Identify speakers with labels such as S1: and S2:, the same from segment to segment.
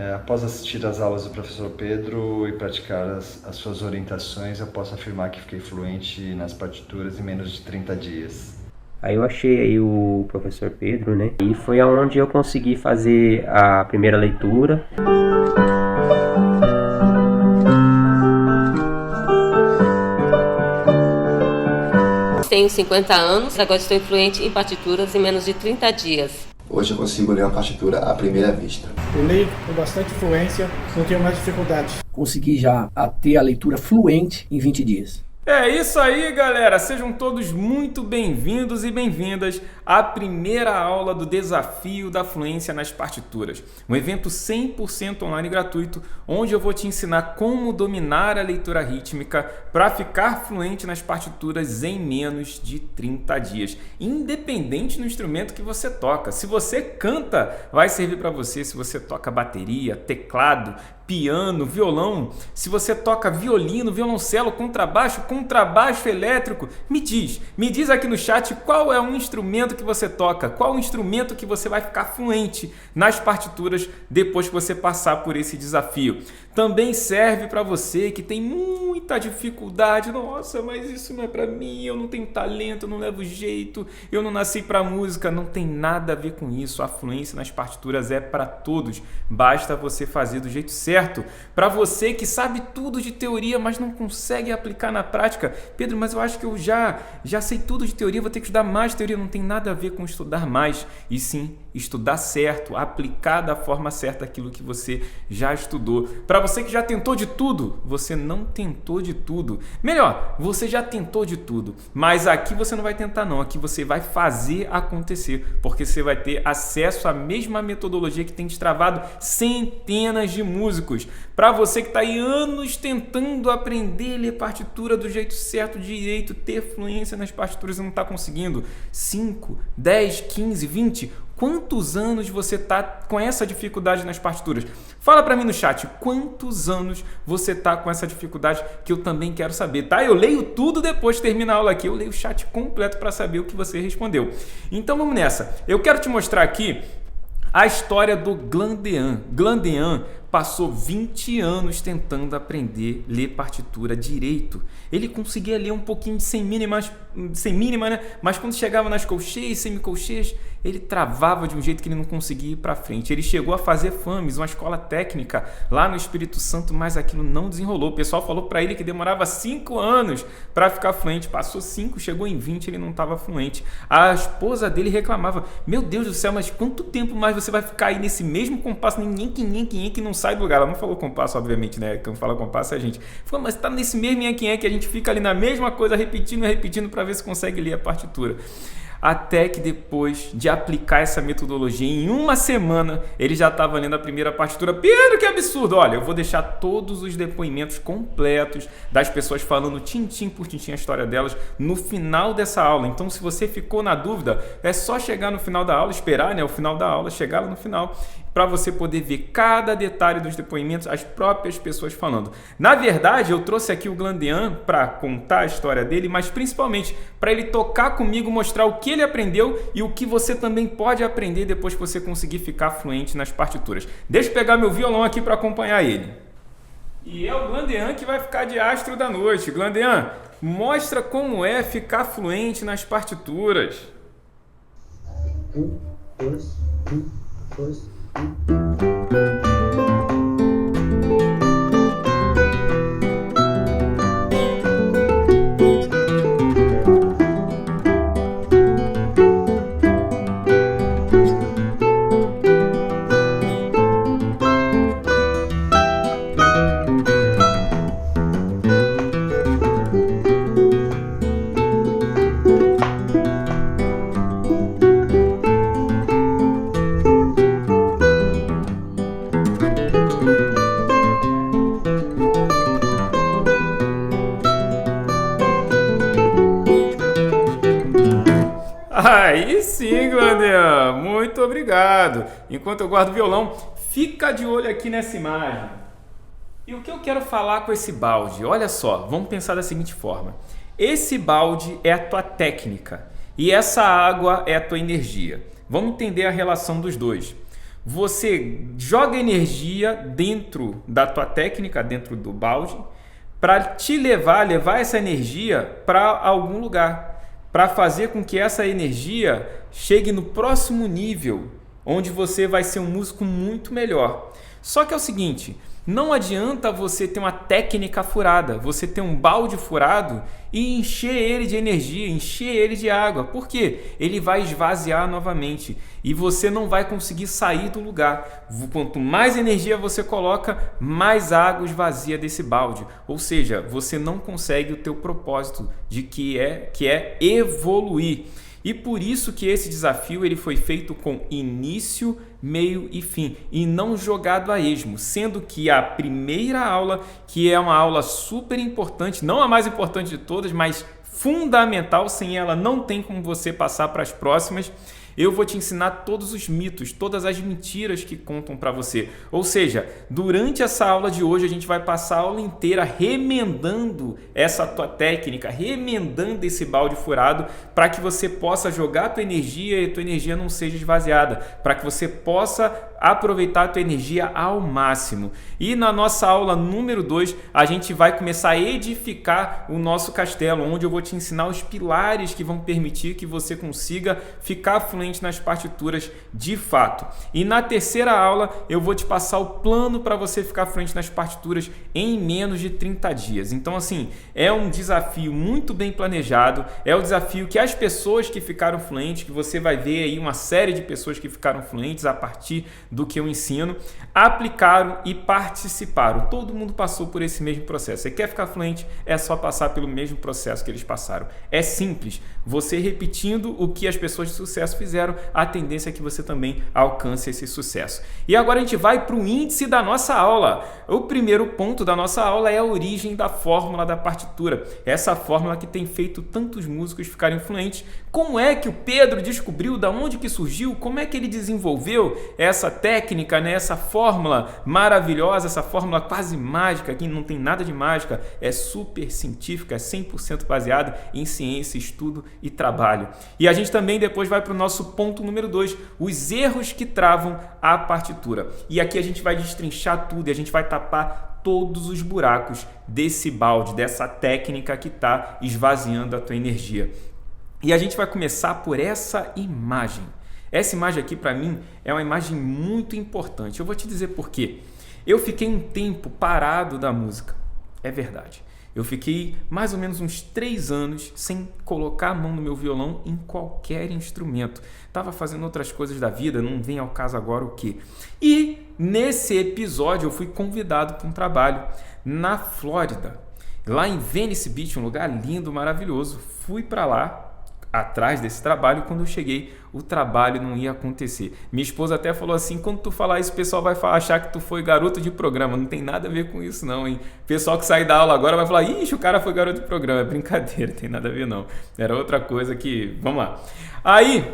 S1: Após assistir às aulas do professor Pedro e praticar as suas orientações, eu posso afirmar que fiquei fluente nas partituras em menos de 30 dias.
S2: Aí eu achei aí o professor Pedro, né? E foi aonde eu consegui fazer a primeira leitura.
S3: Tenho 50 anos, agora estou fluente em partituras em menos de 30 dias.
S4: Hoje eu consigo ler uma partitura à primeira vista.
S5: Eu leio com bastante fluência, não tenho mais dificuldades.
S6: Consegui já ter a leitura fluente em 20 dias.
S7: É isso aí, galera! Sejam todos muito bem-vindos e bem-vindas à primeira aula do Desafio da Fluência nas Partituras, um evento 100% online e gratuito, onde eu vou te ensinar como dominar a leitura rítmica para ficar fluente nas partituras em menos de 30 dias, independente do instrumento que você toca. Se você canta, vai servir para você. Se você toca bateria, teclado, piano, violão, se você toca violino, violoncelo, contrabaixo elétrico, me diz aqui no chat qual é o instrumento que você toca, qual o instrumento que você vai ficar fluente nas partituras depois que você passar por esse desafio. Também serve para você que tem muita dificuldade. Nossa, mas isso não é para mim, eu não tenho talento, eu não levo jeito, eu não nasci para música. Não tem nada a ver com isso. A fluência nas partituras é para todos. Basta você fazer do jeito certo. Para você que sabe tudo de teoria, mas não consegue aplicar na prática. Pedro, mas eu acho que eu já sei tudo de teoria, vou ter que estudar mais teoria. Não tem nada a ver com estudar mais, e sim estudar certo, aplicar da forma certa aquilo que você já estudou. Para você que já tentou de tudo, você não tentou de tudo. Melhor, você já tentou de tudo, mas aqui você não vai tentar não, aqui você vai fazer acontecer, porque você vai ter acesso à mesma metodologia que tem destravado centenas de músicos. Para você que está aí anos tentando aprender a ler partitura do jeito certo, direito, ter fluência nas partituras e não está conseguindo, 5, 10, 15, 20... Quantos anos você está com essa dificuldade nas partituras? Fala para mim no chat, quantos anos você está com essa dificuldade, que eu também quero saber, tá? Eu leio tudo depois que termina a aula aqui, eu leio o chat completo para saber o que você respondeu. Então vamos nessa. Eu quero te mostrar aqui a história do Glandean. Glandean passou 20 anos tentando aprender a ler partitura direito. Ele conseguia ler um pouquinho de sem mínima, né? Mas quando chegava nas colcheias, semicolcheias, ele travava de um jeito que ele não conseguia ir para frente. Ele chegou a fazer FAMES, uma escola técnica lá no Espírito Santo, mas aquilo não desenrolou. O pessoal falou para ele que demorava 5 anos para ficar fluente. Passou 5, chegou em 20, ele não estava fluente. A esposa dele reclamava: meu Deus do céu, mas quanto tempo mais você vai ficar aí nesse mesmo compasso, que não sai do lugar? Ela não falou compasso, obviamente, né? Quem fala compasso é a gente. Falou, mas tá nesse mesmo que a gente fica ali na mesma coisa, repetindo para ver se consegue ler a partitura. Até que depois de aplicar essa metodologia, em uma semana, ele já estava lendo a primeira partitura. Pedro, que absurdo! Olha, eu vou deixar todos os depoimentos completos das pessoas falando tintim por tintim a história delas no final dessa aula. Então, se você ficou na dúvida, é só chegar no final da aula, esperar, né, o final da aula, chegar lá no final, para você poder ver cada detalhe dos depoimentos, as próprias pessoas falando. Na verdade, eu trouxe aqui o Glandean para contar a história dele, mas principalmente para ele tocar comigo, mostrar o que ele aprendeu e o que você também pode aprender depois que você conseguir ficar fluente nas partituras. Deixa eu pegar meu violão aqui para acompanhar ele. E é o Glandean que vai ficar de astro da noite. Glandean, mostra como é ficar fluente nas partituras.
S6: 1, 2, 1, 2.
S7: Aí sim, Glandean, muito obrigado. Enquanto eu guardo o violão, fica de olho aqui nessa imagem. E o que eu quero falar com esse balde? Olha só, vamos pensar da seguinte forma. Esse balde é a tua técnica e essa água é a tua energia. Vamos entender a relação dos dois. você joga energia dentro da tua técnica, dentro do balde, para te levar essa energia para algum lugar, para fazer com que essa energia chegue no próximo nível, onde você vai ser um músico muito melhor. Só que é o seguinte, não adianta você ter uma técnica furada, você ter um balde furado e encher ele de energia, encher ele de água. Por quê? Ele vai esvaziar novamente e você não vai conseguir sair do lugar. Quanto mais energia você coloca, mais água esvazia desse balde. Ou seja, você não consegue o teu propósito que é evoluir. E por isso que esse desafio ele foi feito com início, meio e fim, e não jogado a esmo, sendo que a primeira aula, que é uma aula super importante, não a mais importante de todas, mas fundamental, sem ela não tem como você passar para as próximas, eu vou te ensinar todos os mitos, todas as mentiras que contam para você. Ou seja, durante essa aula de hoje a gente vai passar a aula inteira remendando essa tua técnica, remendando esse balde furado para que você possa jogar a tua energia e a tua energia não seja esvaziada, para que você possa aproveitar a tua energia ao máximo. E na nossa aula número 2, a gente vai começar a edificar o nosso castelo, onde eu vou te ensinar os pilares que vão permitir que você consiga ficar fluente nas partituras de fato. E na terceira aula, eu vou te passar o plano para você ficar fluente nas partituras em menos de 30 dias. Então, assim, é um desafio muito bem planejado, é o desafio que as pessoas que ficaram fluentes, que você vai ver aí uma série de pessoas que ficaram fluentes a partir do que eu ensino, aplicaram e participaram. Todo mundo passou por esse mesmo processo. Você quer ficar fluente? É só passar pelo mesmo processo que eles passaram. É simples. Você repetindo o que as pessoas de sucesso fizeram, a tendência é que você também alcance esse sucesso. E agora a gente vai para o índice da nossa aula. O primeiro ponto da nossa aula é a origem da fórmula da partitura. Essa fórmula que tem feito tantos músicos ficarem fluentes. Como é que o Pedro descobriu? Da onde que surgiu? Como é que ele desenvolveu essa técnica, né? Essa fórmula maravilhosa, essa fórmula quase mágica, que não tem nada de mágica, é super científica, é 100% baseada em ciência, estudo e trabalho. E a gente também depois vai para o nosso ponto número 2, os erros que travam a partitura. E aqui a gente vai destrinchar tudo e a gente vai tapar todos os buracos desse balde, dessa técnica que está esvaziando a tua energia. E a gente vai começar por essa imagem. Essa imagem aqui, para mim, é uma imagem muito importante. Eu vou te dizer por quê. Eu fiquei um tempo parado da música. É verdade. Eu fiquei mais ou menos uns 3 anos sem colocar a mão no meu violão em qualquer instrumento. Estava fazendo outras coisas da vida, não vem ao caso agora o quê. E nesse episódio eu fui convidado para um trabalho na Flórida, lá em Venice Beach, um lugar lindo, maravilhoso. Fui para lá atrás desse trabalho. Quando eu cheguei, o trabalho não ia acontecer. Minha esposa até falou assim: quando tu falar isso, o pessoal vai achar que tu foi garoto de programa. Não tem nada a ver com isso não, hein? O pessoal que sai da aula agora vai falar: ixi, o cara foi garoto de programa. É brincadeira, tem nada a ver não. Era outra coisa que... Vamos lá. Aí,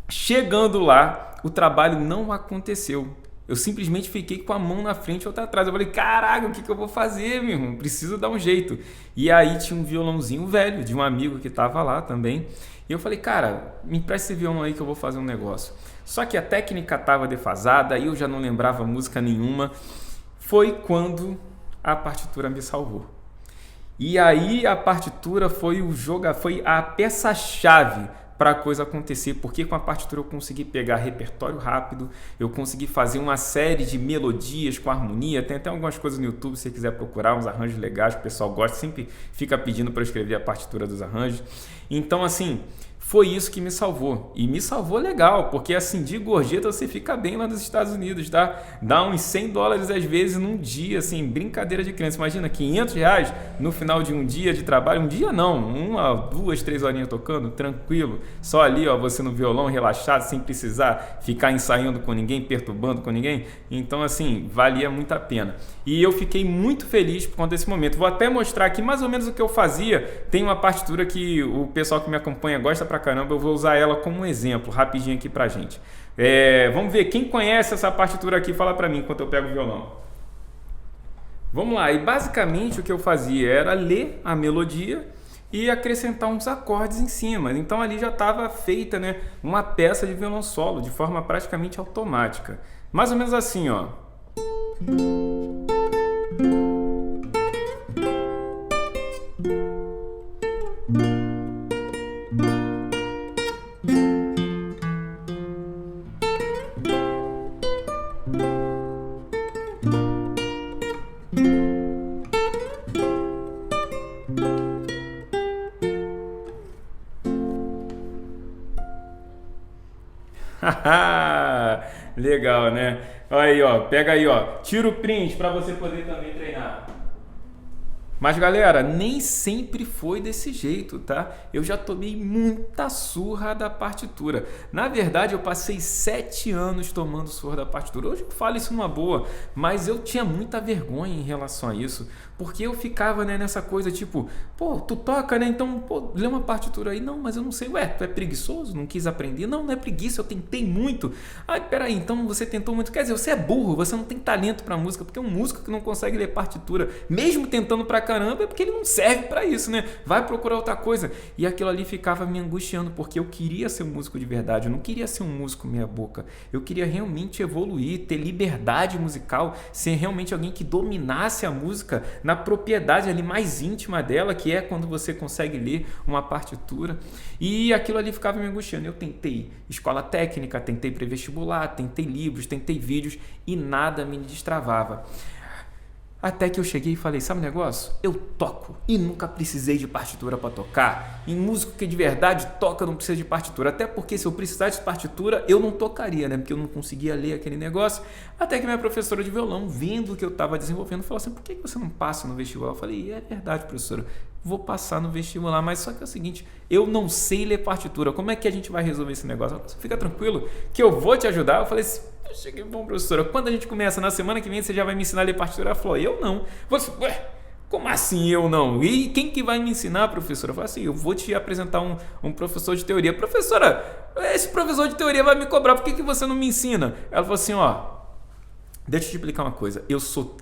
S7: chegando lá, o trabalho não aconteceu. Eu simplesmente fiquei com a mão na frente e outra atrás. Eu falei: caraca, o que eu vou fazer, meu irmão? Preciso dar um jeito. E aí tinha um violãozinho velho de um amigo que estava lá também. E eu falei: cara, me empresta esse violão aí que eu vou fazer um negócio. Só que a técnica estava defasada, eu já não lembrava música nenhuma. Foi quando a partitura me salvou. E aí a partitura foi a peça-chave para a coisa acontecer, porque com a partitura eu consegui pegar repertório rápido, eu consegui fazer uma série de melodias com harmonia, tem até algumas coisas no YouTube, se você quiser procurar, uns arranjos legais que o pessoal gosta, sempre fica pedindo para eu escrever a partitura dos arranjos. Então, assim, foi isso que me salvou. E me salvou legal, porque assim, de gorjeta você fica bem lá nos Estados Unidos, tá? Dá uns $100 às vezes num dia, assim, brincadeira de criança. Imagina, R$500 no final de um dia de trabalho. Um dia não, 1, 2, 3 horinhas tocando, tranquilo. Só ali, ó, você no violão, relaxado, sem precisar ficar ensaiando com ninguém, perturbando com ninguém. Então, assim, valia muito a pena. E eu fiquei muito feliz por conta desse momento. Vou até mostrar aqui mais ou menos o que eu fazia. Tem uma partitura que o pessoal que me acompanha gosta pra caramba, eu vou usar ela como um exemplo, rapidinho aqui pra gente. Vamos ver, quem conhece essa partitura aqui, fala pra mim enquanto eu pego o violão. Vamos lá, e basicamente o que eu fazia era ler a melodia e acrescentar uns acordes em cima. Então ali já estava feita, né, uma peça de violoncelo de forma praticamente automática. Mais ou menos assim, ó. Legal, né? Olha aí, ó, pega aí, ó, tira o print para você poder também treinar. Mas galera, nem sempre foi desse jeito, tá? Eu já tomei muita surra da partitura. Na verdade, eu passei 7 anos tomando surra da partitura. Hoje eu falo isso numa boa, mas eu tinha muita vergonha em relação a isso. Porque eu ficava, né, nessa coisa tipo, pô, tu toca, né? Então, pô, lê uma partitura aí. Não, mas eu não sei. Ué, tu é preguiçoso? Não quis aprender? Não, não é preguiça, eu tentei muito. Ai, peraí, então você tentou muito. Quer dizer, você é burro, você não tem talento pra música, porque um músico que não consegue ler partitura, mesmo tentando pra caramba, é porque ele não serve pra isso, né? Vai procurar outra coisa. E aquilo ali ficava me angustiando, porque eu queria ser um músico de verdade, eu não queria ser um músico meia boca. Eu queria realmente evoluir, ter liberdade musical, ser realmente alguém que dominasse a música na propriedade ali mais íntima dela, que é quando você consegue ler uma partitura. E aquilo ali ficava me angustiando. Eu tentei escola técnica, tentei pré-vestibular, tentei livros, tentei vídeos e nada me destravava. Até que eu cheguei e falei, sabe o negócio? Eu toco e nunca precisei de partitura para tocar. Em músico que de verdade toca não precisa de partitura. Até porque se eu precisasse de partitura, eu não tocaria, né? Porque eu não conseguia ler aquele negócio. Até que minha professora de violão, vendo o que eu estava desenvolvendo, falou assim, por que você não passa no vestibular? Eu falei, é verdade, professora, vou passar no vestibular, mas só que é o seguinte, eu não sei ler partitura. Como é que a gente vai resolver esse negócio? Ela falou, fica tranquilo que eu vou te ajudar. Eu falei assim, eu cheguei, bom, professora, quando a gente começa? Na semana que vem você já vai me ensinar a ler partitura? Ela falou, eu não. Você, ué, como assim eu não? E quem que vai me ensinar, professora? Eu falei assim, eu vou te apresentar um professor de teoria. Professora, esse professor de teoria vai me cobrar, por que você não me ensina? Ela falou assim, ó, deixa eu te explicar uma coisa, eu sou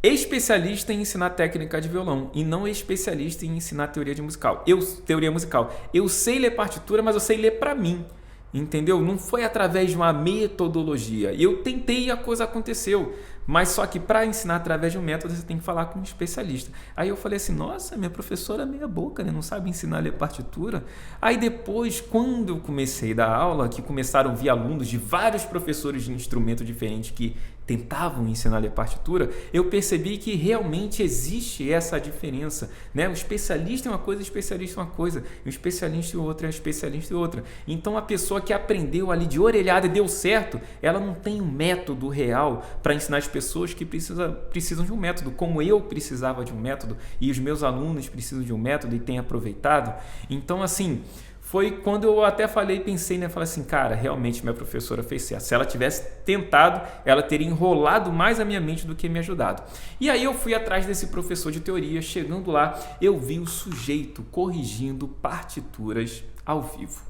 S7: especialista em ensinar técnica de violão e não especialista em ensinar teoria musical. Eu sei ler partitura, mas eu sei ler pra mim. Entendeu? Não foi através de uma metodologia. Eu tentei e a coisa aconteceu. Mas só que para ensinar através de um método você tem que falar com um especialista. Aí eu falei assim, nossa, minha professora é meia boca, né? Não sabe ensinar a ler partitura. Aí depois, quando eu comecei a dar aula, que começaram a vir alunos de vários professores de instrumento diferentes que tentavam ensinar a ler partitura, eu percebi que realmente existe essa diferença, né? O especialista é uma coisa, o especialista é uma coisa, o especialista é outra, o especialista é outra. Então a pessoa que aprendeu ali de orelhada e deu certo, ela não tem um método real para ensinar as pessoas que precisam de um método, como eu precisava de um método e os meus alunos precisam de um método e têm aproveitado. Então assim, foi quando eu até pensei, né? Falei assim, cara, realmente minha professora fez certo. Se ela tivesse tentado, ela teria enrolado mais a minha mente do que me ajudado. E aí eu fui atrás desse professor de teoria. Chegando lá, eu vi o sujeito corrigindo partituras ao vivo.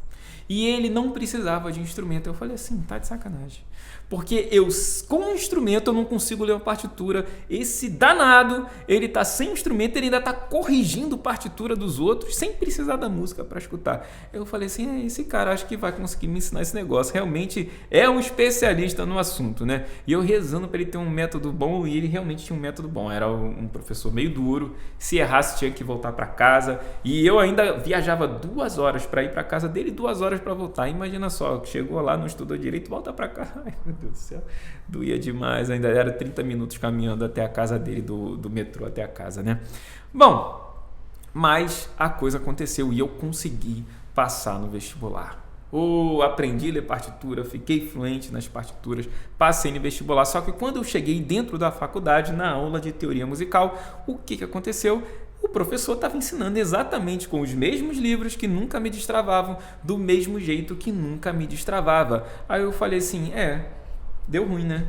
S7: E ele não precisava de instrumento. Eu falei assim, tá de sacanagem. Porque eu, com um instrumento, eu não consigo ler uma partitura. Esse danado, ele tá sem instrumento, ele ainda tá corrigindo partitura dos outros, sem precisar da música para escutar. Eu falei assim, esse cara acho que vai conseguir me ensinar esse negócio. Realmente é um especialista no assunto, né? E eu rezando para ele ter um método bom, e ele realmente tinha um método bom. Era um professor meio duro, se errasse tinha que voltar para casa. E eu ainda viajava 2 horas para ir para casa dele, 2 horas para voltar. Imagina só, chegou lá, não estudou direito, volta para cá. Ai, meu Deus do céu, doía demais. Ainda era 30 minutos caminhando até a casa dele, do metrô até a casa, né? Bom, mas a coisa aconteceu e eu consegui passar no vestibular. Aprendi a ler partitura, fiquei fluente nas partituras, passei no vestibular. Só que quando eu cheguei dentro da faculdade, na aula de teoria musical, o que aconteceu? O professor estava ensinando exatamente com os mesmos livros que nunca me destravavam, do mesmo jeito que nunca me destravava. Aí eu falei assim, deu ruim, né?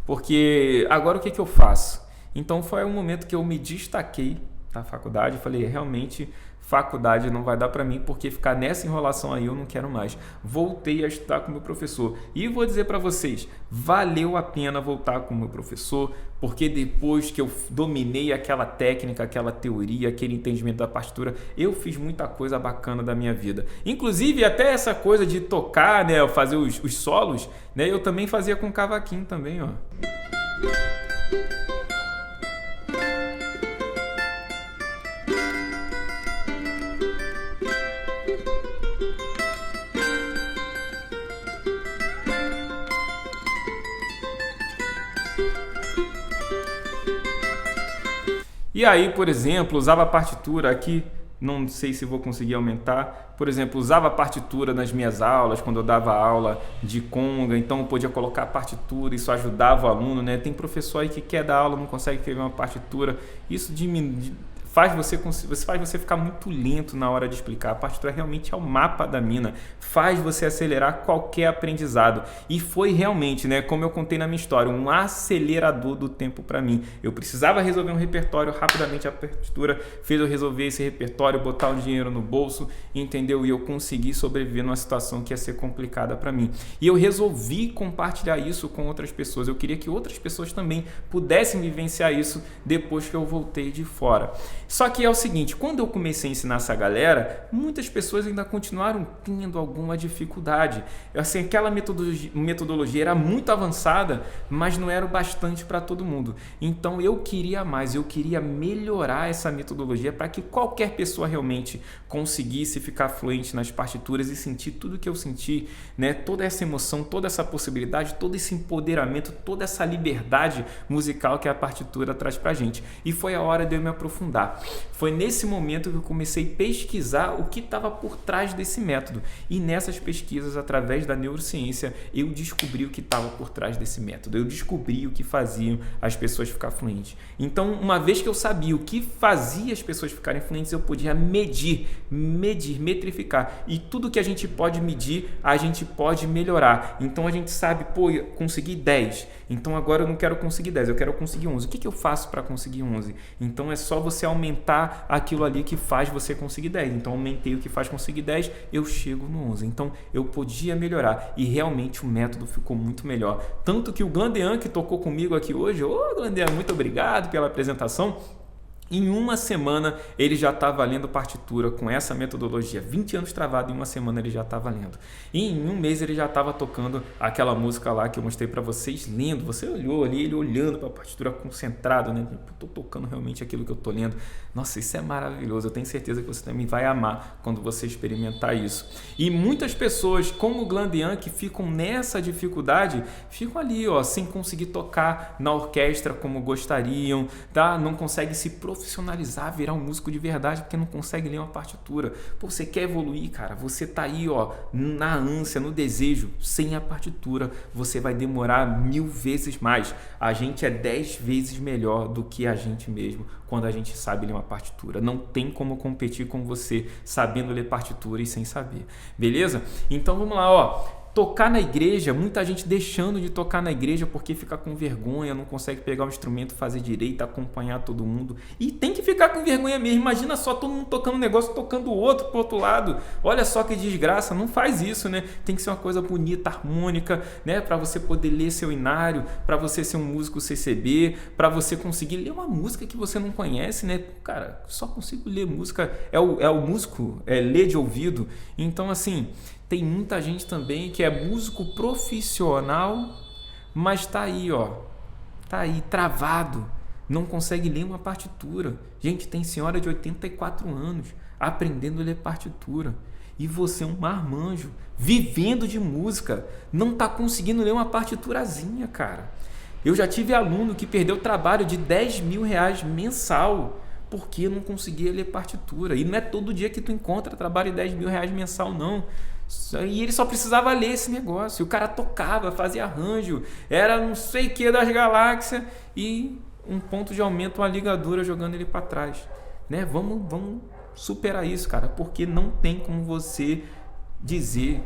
S7: Porque agora o que eu faço? Então foi um momento que eu me destaquei da faculdade. Eu falei, realmente, faculdade não vai dar para mim, porque ficar nessa enrolação aí eu não quero mais. Voltei a estudar com o meu professor. E vou dizer para vocês, valeu a pena voltar com o meu professor, porque depois que eu dominei aquela técnica, aquela teoria, aquele entendimento da partitura, eu fiz muita coisa bacana da minha vida. Inclusive, até essa coisa de tocar, né, fazer os solos, né, eu também fazia com cavaquinho também, ó. E aí, por exemplo, usava a partitura aqui, não sei se vou conseguir aumentar, por exemplo, usava a partitura nas minhas aulas, quando eu dava aula de conga, então eu podia colocar a partitura, isso ajudava o aluno, né? Tem professor aí que quer dar aula, não consegue escrever uma partitura, isso faz você ficar muito lento na hora de explicar. A partitura realmente é o mapa da mina, faz você acelerar qualquer aprendizado. E foi realmente, né, como eu contei na minha história, um acelerador do tempo para mim. Eu precisava resolver um repertório, rapidamente a partitura fez eu resolver esse repertório, botar um dinheiro no bolso, entendeu? E eu consegui sobreviver numa situação que ia ser complicada para mim. E eu resolvi compartilhar isso com outras pessoas. Eu queria que outras pessoas também pudessem vivenciar isso depois que eu voltei de fora. Só que é o seguinte, quando eu comecei a ensinar essa galera, muitas pessoas ainda continuaram tendo alguma dificuldade. Assim, aquela metodologia era muito avançada, mas não era o bastante para todo mundo. Então eu queria mais, eu queria melhorar essa metodologia para que qualquer pessoa realmente conseguisse ficar fluente nas partituras e sentir tudo que eu senti, né? Toda essa emoção, toda essa possibilidade, todo esse empoderamento, toda essa liberdade musical que a partitura traz pra gente. E foi a hora de eu me aprofundar. Foi nesse momento que eu comecei a pesquisar o que estava por trás desse método. E nessas pesquisas, através da neurociência, eu descobri o que estava por trás desse método. Eu descobri o que faziam as pessoas ficar fluentes. Então, uma vez que eu sabia o que fazia as pessoas ficarem fluentes, eu podia metrificar. E tudo que a gente pode medir, a gente pode melhorar. Então, a gente sabe, pô, eu consegui 10. Então, agora eu não quero conseguir 10, eu quero conseguir 11. O que eu faço para conseguir 11? Então, é só você aumentar aquilo ali que faz você conseguir 10. Então, aumentei o que faz conseguir 10, eu chego no 11. Então, eu podia melhorar. E realmente o método ficou muito melhor. Tanto que o Glandean, que tocou comigo aqui hoje, Glandean, muito obrigado pela apresentação. Em uma semana ele já estava lendo partitura com essa metodologia. 20 anos travado, em uma semana ele já estava lendo. E em um mês ele já estava tocando aquela música lá que eu mostrei para vocês, lendo. Você olhou ali, ele olhando para a partitura concentrado, né? Estou tocando realmente aquilo que eu estou lendo. Nossa, isso é maravilhoso. Eu tenho certeza que você também vai amar quando você experimentar isso. E muitas pessoas, como o Glandean, que ficam nessa dificuldade, ficam ali, ó, sem conseguir tocar na orquestra como gostariam, tá? Não conseguem se profissionalizar, virar um músico de verdade, porque não consegue ler uma partitura. Pô, você quer evoluir, cara? Você tá aí, ó, na ânsia, no desejo. Sem a partitura, você vai demorar 1000 vezes mais. A gente é 10 vezes melhor do que a gente mesmo quando a gente sabe ler uma partitura. Não tem como competir com você sabendo ler partitura e sem saber. Beleza? Então vamos lá, ó. Tocar na igreja, muita gente deixando de tocar na igreja porque fica com vergonha, não consegue pegar o instrumento, fazer direito, acompanhar todo mundo. E tem que ficar com vergonha mesmo. Imagina só todo mundo tocando um negócio, tocando o outro pro outro lado. Olha só que desgraça, não faz isso, né? Tem que ser uma coisa bonita, harmônica, né? Para você poder ler seu inário, para você ser um músico CCB, para você conseguir ler uma música que você não conhece, né? Cara, só consigo ler música, é o músico, ler de ouvido. Então, assim, tem muita gente também que é músico profissional, mas tá aí, ó, tá aí travado, não consegue ler uma partitura. Gente, tem senhora de 84 anos aprendendo a ler partitura. E você é um marmanjo, vivendo de música, não tá conseguindo ler uma partiturazinha, cara. Eu já tive aluno que perdeu trabalho de R$10.000 mensal, porque não conseguia ler partitura. E não é todo dia que tu encontra trabalho de R$10.000 mensal, não. E ele só precisava ler esse negócio. O cara tocava, fazia arranjo, era não sei o que das galáxias, e um ponto de aumento, uma ligadura jogando ele para trás, né? Vamos superar isso, cara, porque não tem como você dizer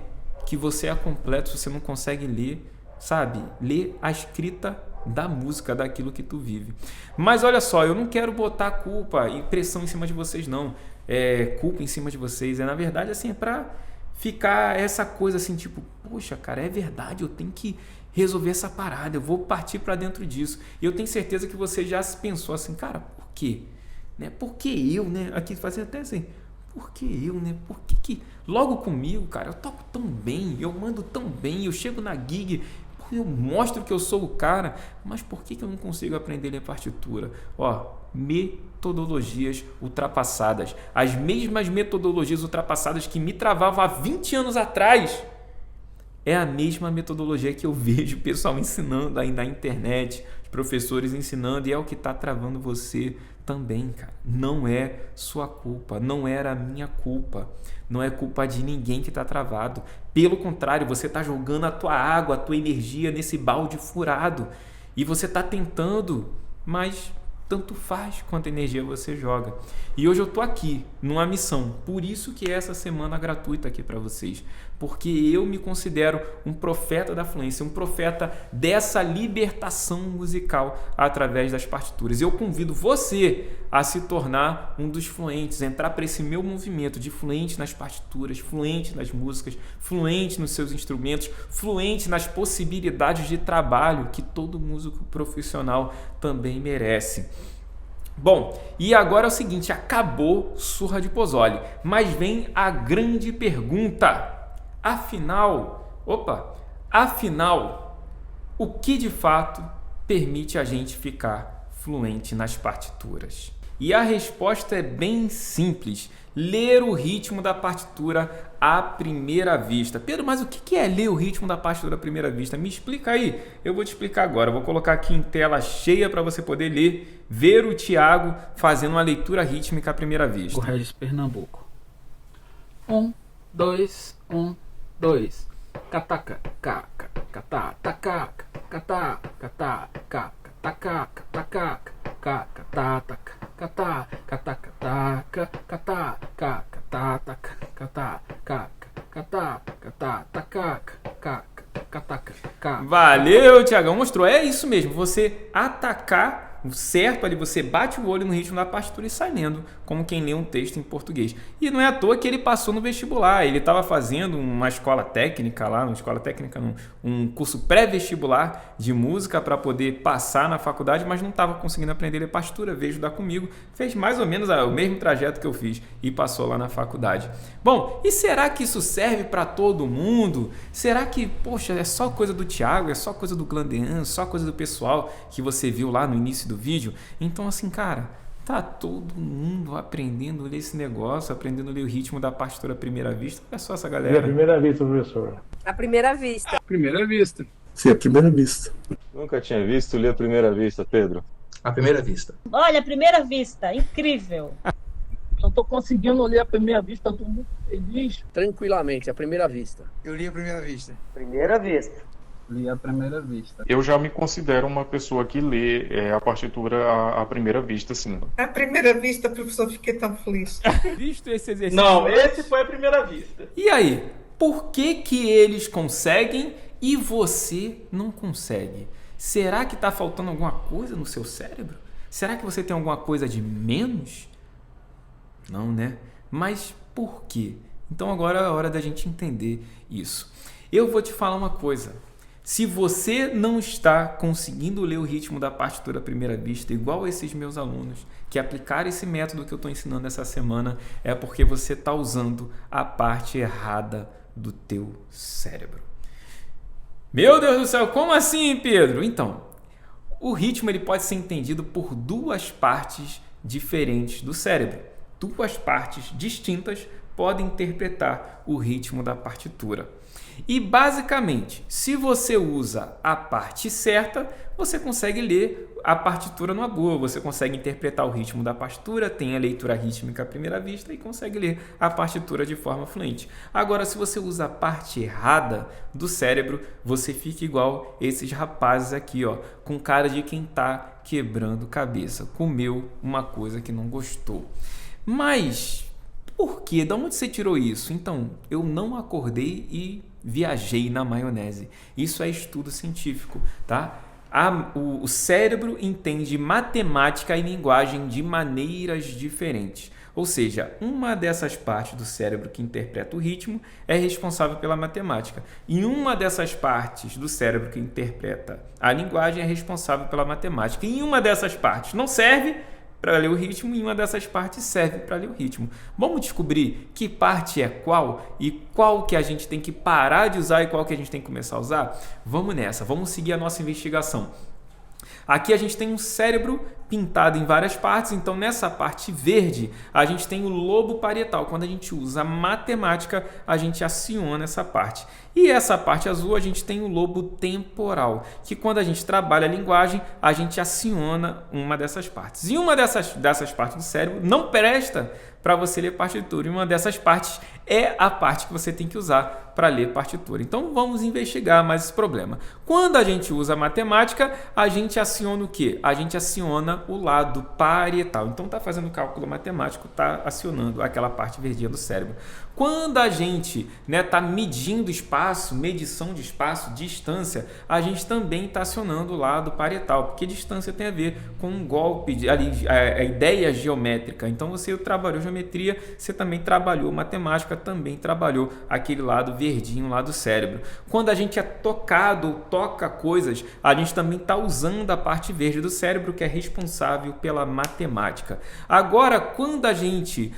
S7: que você é completo se você não consegue ler, sabe? Ler a escrita da música, daquilo que tu vive. Mas olha só, eu não quero botar culpa e pressão em cima de vocês, não. Culpa em cima de vocês. Na verdade, assim, é pra ficar essa coisa assim, tipo, poxa, cara, é verdade, eu tenho que resolver essa parada, eu vou partir pra dentro disso. E eu tenho certeza que você já se pensou assim, cara, por quê? Né? Por que eu, né? Aqui fazer até assim, por que eu, né? Por que logo comigo, cara, eu toco tão bem, eu mando tão bem, eu chego na gig, eu mostro que eu sou o cara, mas por que eu não consigo aprender a ler partitura? Metodologias ultrapassadas. As mesmas metodologias ultrapassadas que me travavam há 20 anos atrás. É a mesma metodologia que eu vejo o pessoal ensinando aí na internet, os professores ensinando, e é o que está travando você também, cara. Não é sua culpa, não era a minha culpa, não é culpa de ninguém que está travado. Pelo contrário, você está jogando a tua água, a tua energia nesse balde furado e você está tentando, mas tanto faz quanta energia você joga. E hoje eu tô aqui numa missão, por isso que é essa semana gratuita aqui para vocês, porque eu me considero um profeta da fluência, um profeta dessa libertação musical através das partituras. Eu convido você a se tornar um dos fluentes, entrar para esse meu movimento de fluente nas partituras, fluente nas músicas, fluente nos seus instrumentos, fluente nas possibilidades de trabalho que todo músico profissional também merece. Bom, e agora é o seguinte, acabou Surra de Pozzoli, mas vem a grande pergunta. Afinal, o que de fato permite a gente ficar fluente nas partituras? E a resposta é bem simples, ler o ritmo da partitura à primeira vista. Pedro, mas o que é ler o ritmo da partitura à primeira vista? Me explica aí. Eu vou te explicar agora. Eu vou colocar aqui em tela cheia para você poder ler, ver o Thiago fazendo uma leitura rítmica à primeira vista.
S8: O Regis Pernambuco. 1, 2, 1, 2. Cataca, caca, catá, tacaca, catá, catá, caca, tacaca, tacaca, caca, tataca, catá, cataca, taca, catá, caca, tataca, catá, caca, catá, catá, tacaca, caca, cataca, caca.
S7: Valeu, Thiagão, mostrou. É isso mesmo, você atacar o certo ali, você bate o olho no ritmo da partitura e sai lendo, como quem lê um texto em português. E não é à toa que ele passou no vestibular, ele estava fazendo uma escola técnica lá, um curso pré-vestibular de música para poder passar na faculdade, mas não estava conseguindo aprender a ler partitura, veio estudar comigo, fez mais ou menos o mesmo trajeto que eu fiz e passou lá na faculdade. Bom, e será que isso serve para todo mundo? Será que, poxa, é só coisa do Thiago, é só coisa do Glandean, só coisa do pessoal que você viu lá no início do vídeo? Então, assim, cara, tá todo mundo aprendendo a ler esse negócio, aprendendo a ler o ritmo da partitura à primeira vista. Olha só essa galera.
S9: À primeira vista, professor.
S10: À primeira vista.
S8: Primeira vista.
S4: Sim, à primeira vista.
S9: Nunca tinha visto ler à primeira vista, Pedro.
S4: À primeira vista.
S10: Olha, à primeira vista, incrível.
S11: Eu tô conseguindo ler à primeira vista, eu tô muito feliz.
S6: Tranquilamente, à primeira vista.
S12: Eu li à primeira vista.
S6: Primeira vista.
S8: Li à primeira vista.
S13: Eu já me considero uma pessoa que lê a partitura à primeira vista, sim.
S14: À primeira vista, professor, fiquei tão feliz.
S7: Visto esse exercício?
S11: Não, esse foi à primeira vista.
S7: E aí, por que eles conseguem e você não consegue? Será que está faltando alguma coisa no seu cérebro? Será que você tem alguma coisa de menos? Não, né? Mas por quê? Então agora é a hora da gente entender isso. Eu vou te falar uma coisa. Se você não está conseguindo ler o ritmo da partitura à primeira vista, igual esses meus alunos que aplicaram esse método que eu estou ensinando essa semana, é porque você está usando a parte errada do teu cérebro. Meu Deus do céu, como assim, Pedro? Então, o ritmo ele pode ser entendido por duas partes diferentes do cérebro. Duas partes distintas podem interpretar o ritmo da partitura. E basicamente, se você usa a parte certa, você consegue ler a partitura numa boa, você consegue interpretar o ritmo da partitura, tem a leitura rítmica à primeira vista e consegue ler a partitura de forma fluente. Agora, se você usa a parte errada do cérebro, você fica igual esses rapazes aqui, ó, com cara de quem está quebrando cabeça, comeu uma coisa que não gostou. Mas por quê? De onde você tirou isso? Então, eu não acordei e viajei na maionese. Isso é estudo científico, tá? o cérebro entende matemática e linguagem de maneiras diferentes. Ou seja, uma dessas partes do cérebro que interpreta o ritmo é responsável pela matemática. E uma dessas partes do cérebro que interpreta a linguagem é responsável pela matemática. E uma dessas partes não serve para ler o ritmo e uma dessas partes serve para ler o ritmo. Vamos descobrir que parte é qual e qual que a gente tem que parar de usar e qual que a gente tem que começar a usar? Vamos nessa, vamos seguir a nossa investigação. Aqui a gente tem um cérebro pintado em várias partes, então nessa parte verde a gente tem o lobo parietal. Quando a gente usa matemática, a gente aciona essa parte. E essa parte azul a gente tem o lobo temporal, que quando a gente trabalha a linguagem, a gente aciona uma dessas partes. E uma dessas partes do cérebro não presta para você ler partitura. E uma dessas partes é a parte que você tem que usar para ler partitura. Então vamos investigar mais esse problema. Quando a gente usa matemática, a gente aciona o quê? A gente aciona o lado parietal. Então está fazendo cálculo matemático, está acionando aquela parte verdinha do cérebro. Quando a gente está medindo espaço, medição de espaço, distância, a gente também está acionando o lado parietal, porque distância tem a ver com um golpe, a ideia geométrica. Então você trabalhou geometria, você também trabalhou matemática, também trabalhou aquele lado verdinho lá do cérebro. Quando a gente é tocado ou toca coisas, a gente também está usando a parte verde do cérebro, que é responsável pela matemática. Agora, quando a gente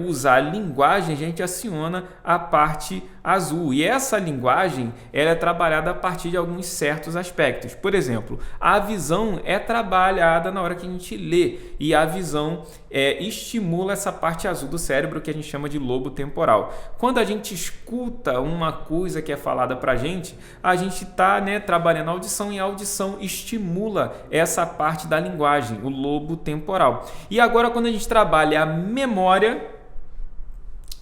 S7: usa a linguagem, a gente aciona a parte azul. E essa linguagem ela é trabalhada a partir de alguns certos aspectos. Por exemplo, a visão é trabalhada na hora que a gente lê. E a visão estimula essa parte azul do cérebro que a gente chama de lobo temporal. Quando a gente escuta uma coisa que é falada para a gente está trabalhando a audição, e a audição estimula essa parte da linguagem, o lobo temporal. E agora, quando a gente trabalha a memória,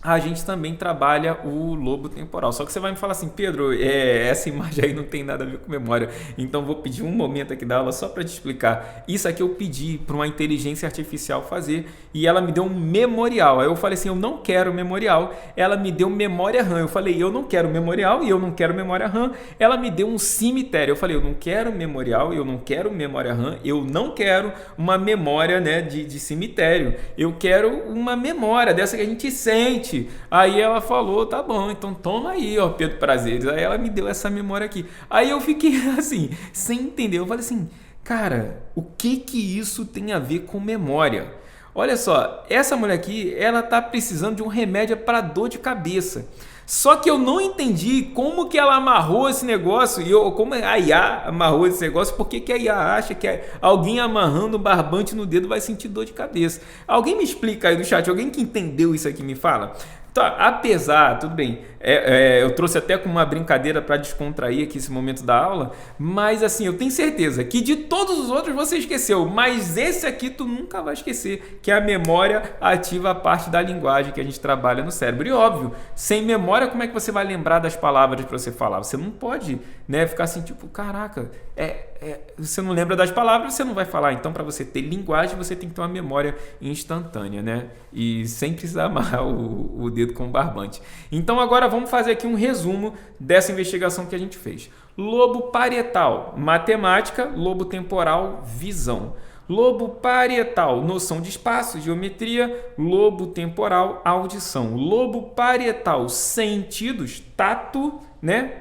S7: a gente também trabalha o lobo temporal. Só que você vai me falar assim, Pedro, essa imagem aí não tem nada a ver com memória. Então vou pedir um momento aqui da aula só para te explicar. Isso aqui eu pedi para uma inteligência artificial fazer e ela me deu um memorial. Aí eu falei assim, eu não quero memorial. Ela me deu memória RAM. Eu falei, eu não quero memorial e eu não quero memória RAM. Ela me deu um cemitério. Eu falei, eu não quero memorial e eu não quero memória RAM. Eu não quero uma memória de cemitério. Eu quero uma memória dessa que a gente sente. Aí ela falou, tá bom, então toma aí, ó, Pedro Prazeres. Aí ela me deu essa memória aqui. Aí eu fiquei assim, sem entender. Eu falei assim, cara, o que isso tem a ver com memória? Olha só, essa mulher aqui, ela tá precisando de um remédio para dor de cabeça. Só que eu não entendi como que ela amarrou esse negócio, como a IA amarrou esse negócio, por que a IA acha que alguém amarrando um barbante no dedo vai sentir dor de cabeça. Alguém me explica aí no chat, alguém que entendeu isso aqui me fala? Tá, apesar, tudo bem, eu trouxe até como uma brincadeira para descontrair aqui esse momento da aula, mas assim, eu tenho certeza que de todos os outros você esqueceu, mas esse aqui tu nunca vai esquecer, que a memória ativa a parte da linguagem que a gente trabalha no cérebro. E óbvio, sem memória, como é que você vai lembrar das palavras para você falar? Você não pode ficar assim, tipo, caraca, você não lembra das palavras, você não vai falar. Então, para você ter linguagem, você tem que ter uma memória instantânea, né? E sem precisar amarrar o dedo com o barbante. Então, agora vamos fazer aqui um resumo dessa investigação que a gente fez. Lobo parietal, matemática. Lobo temporal, visão. Lobo parietal, noção de espaço, geometria. Lobo temporal, audição. Lobo parietal, sentidos, tato,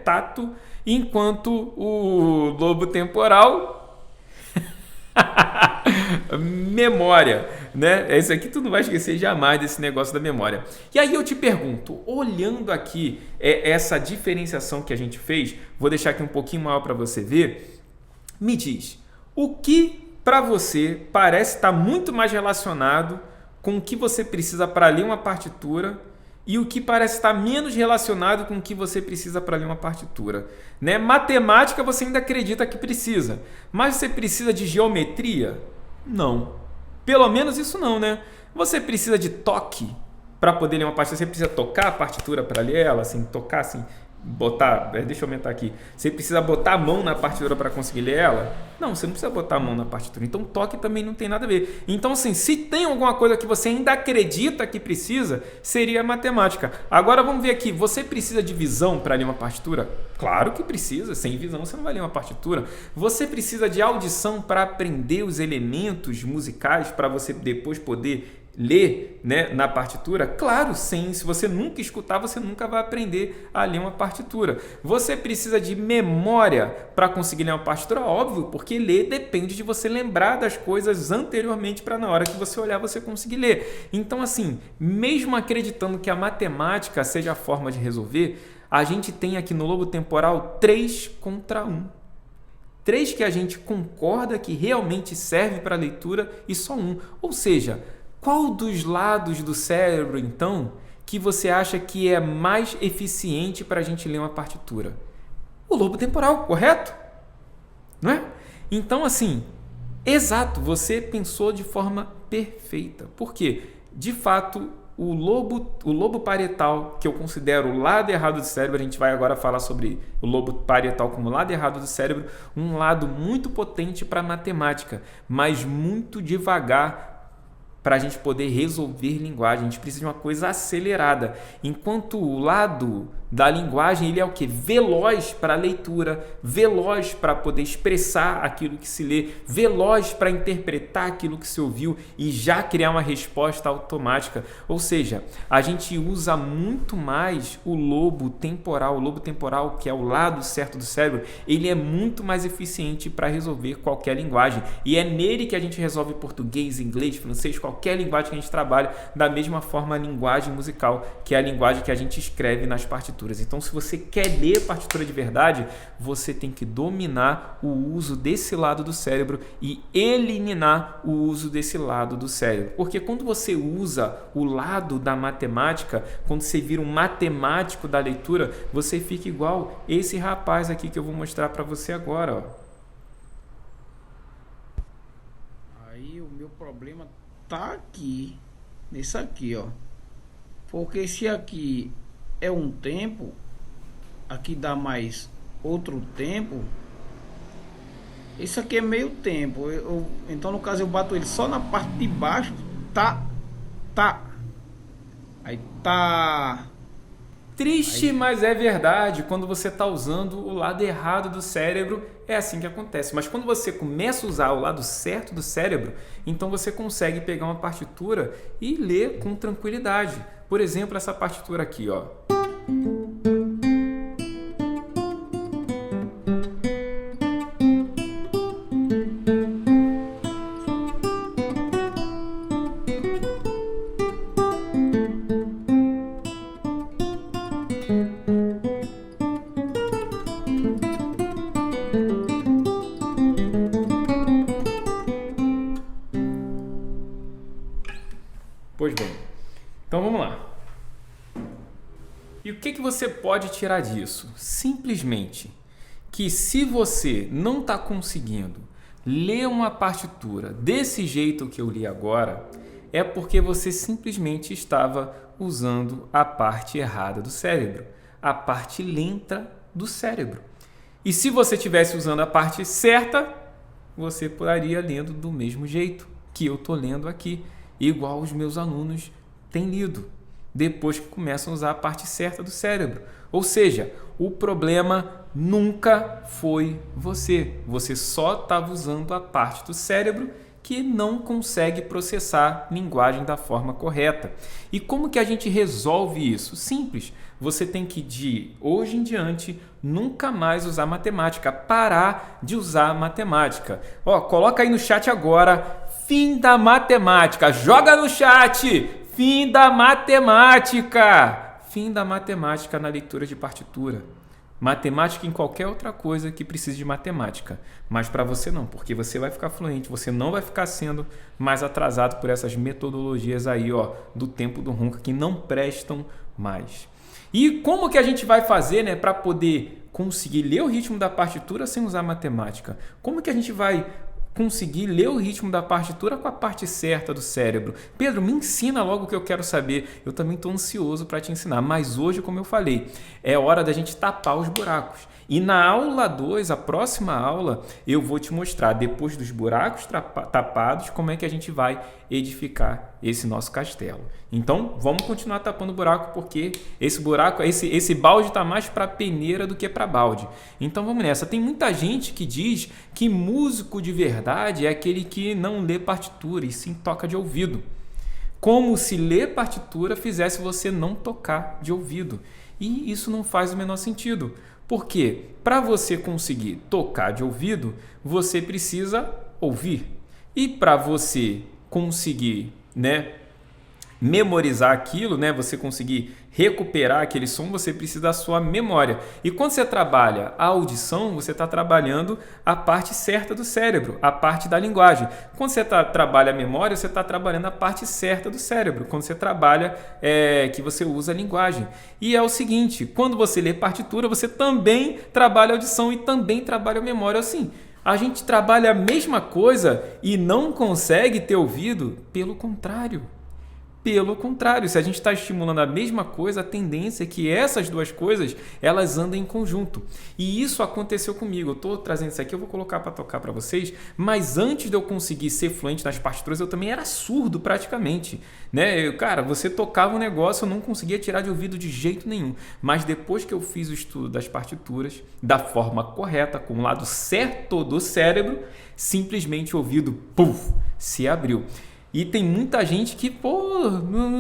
S7: tato. Enquanto o lobo temporal, memória, Esse aqui tu não vai esquecer jamais desse negócio da memória. E aí eu te pergunto, olhando aqui essa diferenciação que a gente fez, vou deixar aqui um pouquinho maior para você ver, me diz, o que para você parece estar muito mais relacionado com o que você precisa para ler uma partitura e o que parece estar menos relacionado com o que você precisa para ler uma partitura. Matemática você ainda acredita que precisa, mas você precisa de geometria? Não. Pelo menos isso não, Você precisa de toque para poder ler uma partitura? Você precisa tocar a partitura para ler ela, assim, tocar assim, botar, deixa eu aumentar aqui, você precisa botar a mão na partitura para conseguir ler ela? Não, você não precisa botar a mão na partitura. Então toque também não tem nada a ver. Então assim, se tem alguma coisa que você ainda acredita que precisa, seria a matemática. Agora vamos ver aqui, você precisa de visão para ler uma partitura? Claro que precisa, sem visão você não vai ler uma partitura. Você precisa de audição para aprender os elementos musicais para você depois poder ler, né, na partitura? Claro, sim. Se você nunca escutar, você nunca vai aprender a ler uma partitura. Você precisa de memória para conseguir ler uma partitura? Óbvio, porque ler depende de você lembrar das coisas anteriormente para na hora que você olhar você conseguir ler. Então assim, mesmo acreditando que a matemática seja a forma de resolver, a gente tem aqui no lobo temporal 3 contra 1. 3 que a gente concorda que realmente serve para a leitura e só 1. Ou seja, qual dos lados do cérebro, então, que você acha que é mais eficiente para a gente ler uma partitura? O lobo temporal, correto? Não é? Então, assim, exato, você pensou de forma perfeita. Por quê? De fato, o lobo parietal, que eu considero o lado errado do cérebro, a gente vai agora falar sobre o lobo parietal como lado errado do cérebro, um lado muito potente para matemática, mas muito devagar para a gente poder resolver linguagem. A gente precisa de uma coisa acelerada. Enquanto o lado da linguagem, ele é o quê? Veloz para a leitura, veloz para poder expressar aquilo que se lê, veloz para interpretar aquilo que se ouviu e já criar uma resposta automática. Ou seja, a gente usa muito mais o lobo temporal. O lobo temporal, que é o lado certo do cérebro, ele é muito mais eficiente para resolver qualquer linguagem. E é nele que a gente resolve português, inglês, francês, qualquer linguagem que a gente trabalha, da mesma forma a linguagem musical, que é a linguagem que a gente escreve nas partituras. Então, se você quer ler partitura de verdade, você tem que dominar o uso desse lado do cérebro e eliminar o uso desse lado do cérebro. Porque quando você usa o lado da matemática, quando você vira um matemático da leitura, você fica igual esse rapaz aqui que eu vou mostrar para você agora, ó.
S12: Aí o meu problema tá aqui, nesse aqui, ó. Porque se aqui é um tempo, aqui dá mais outro tempo, esse aqui é meio tempo. Então no caso eu bato ele só na parte de baixo, tá, aí tá.
S7: Triste, mas é verdade. Quando você está usando o lado errado do cérebro, é assim que acontece. Mas quando você começa a usar o lado certo do cérebro, então você consegue pegar uma partitura e ler com tranquilidade. Por exemplo, essa partitura aqui, ó. Pois bem, então vamos lá. E o que você pode tirar disso? Simplesmente que se você não está conseguindo ler uma partitura desse jeito que eu li agora, é porque você simplesmente estava usando a parte errada do cérebro, a parte lenta do cérebro. E se você estivesse usando a parte certa, você estaria lendo do mesmo jeito que eu estou lendo aqui, igual os meus alunos têm lido, depois que começam a usar a parte certa do cérebro. Ou seja, o problema nunca foi você. Você só estava usando a parte do cérebro que não consegue processar linguagem da forma correta. E como que a gente resolve isso? Simples. Você tem que, de hoje em diante, nunca mais usar matemática. Parar de usar matemática. Ó, coloca aí no chat agora, fim da matemática. Joga no chat, fim da matemática. Fim da matemática na leitura de partitura. Matemática em qualquer outra coisa que precise de matemática. Mas para você não, porque você vai ficar fluente, você não vai ficar sendo mais atrasado por essas metodologias aí, ó, do tempo do Ronca, que não prestam mais. E como que a gente vai fazer, né, para poder conseguir ler o ritmo da partitura sem usar matemática? Como que a gente vai conseguir ler o ritmo da partitura com a parte certa do cérebro. Pedro, me ensina logo o que eu quero saber. Eu também estou ansioso para te ensinar, mas hoje, como eu falei, é hora da gente tapar os buracos. E na aula 2, a próxima aula, eu vou te mostrar, depois dos buracos tapados, como é que a gente vai edificar esse nosso castelo. Então, vamos continuar tapando o buraco, porque esse buraco, esse balde está mais para peneira do que para balde. Então, vamos nessa. Tem muita gente que diz que músico de verdade é aquele que não lê partitura e sim toca de ouvido. Como se ler partitura fizesse você não tocar de ouvido. E isso não faz o menor sentido. Porque para você conseguir tocar de ouvido, você precisa ouvir. E para você conseguir, memorizar aquilo, você conseguir recuperar aquele som, você precisa da sua memória. E quando você trabalha a audição, você está trabalhando a parte certa do cérebro, a parte da linguagem. Quando você trabalha a memória, você está trabalhando a parte certa do cérebro. Quando você trabalha, que você usa a linguagem. E é o seguinte, quando você lê partitura, você também trabalha a audição e também trabalha a memória. Assim, a gente trabalha a mesma coisa e não consegue ter ouvido, pelo contrário. Pelo contrário, se a gente está estimulando a mesma coisa, a tendência é que essas duas coisas, elas andem em conjunto. E isso aconteceu comigo. Eu estou trazendo isso aqui, eu vou colocar para tocar para vocês, mas antes de eu conseguir ser fluente nas partituras, eu também era surdo praticamente. Cara, você tocava um negócio, eu não conseguia tirar de ouvido de jeito nenhum. Mas depois que eu fiz o estudo das partituras, da forma correta, com o lado certo do cérebro, simplesmente o ouvido, se abriu. E tem muita gente que,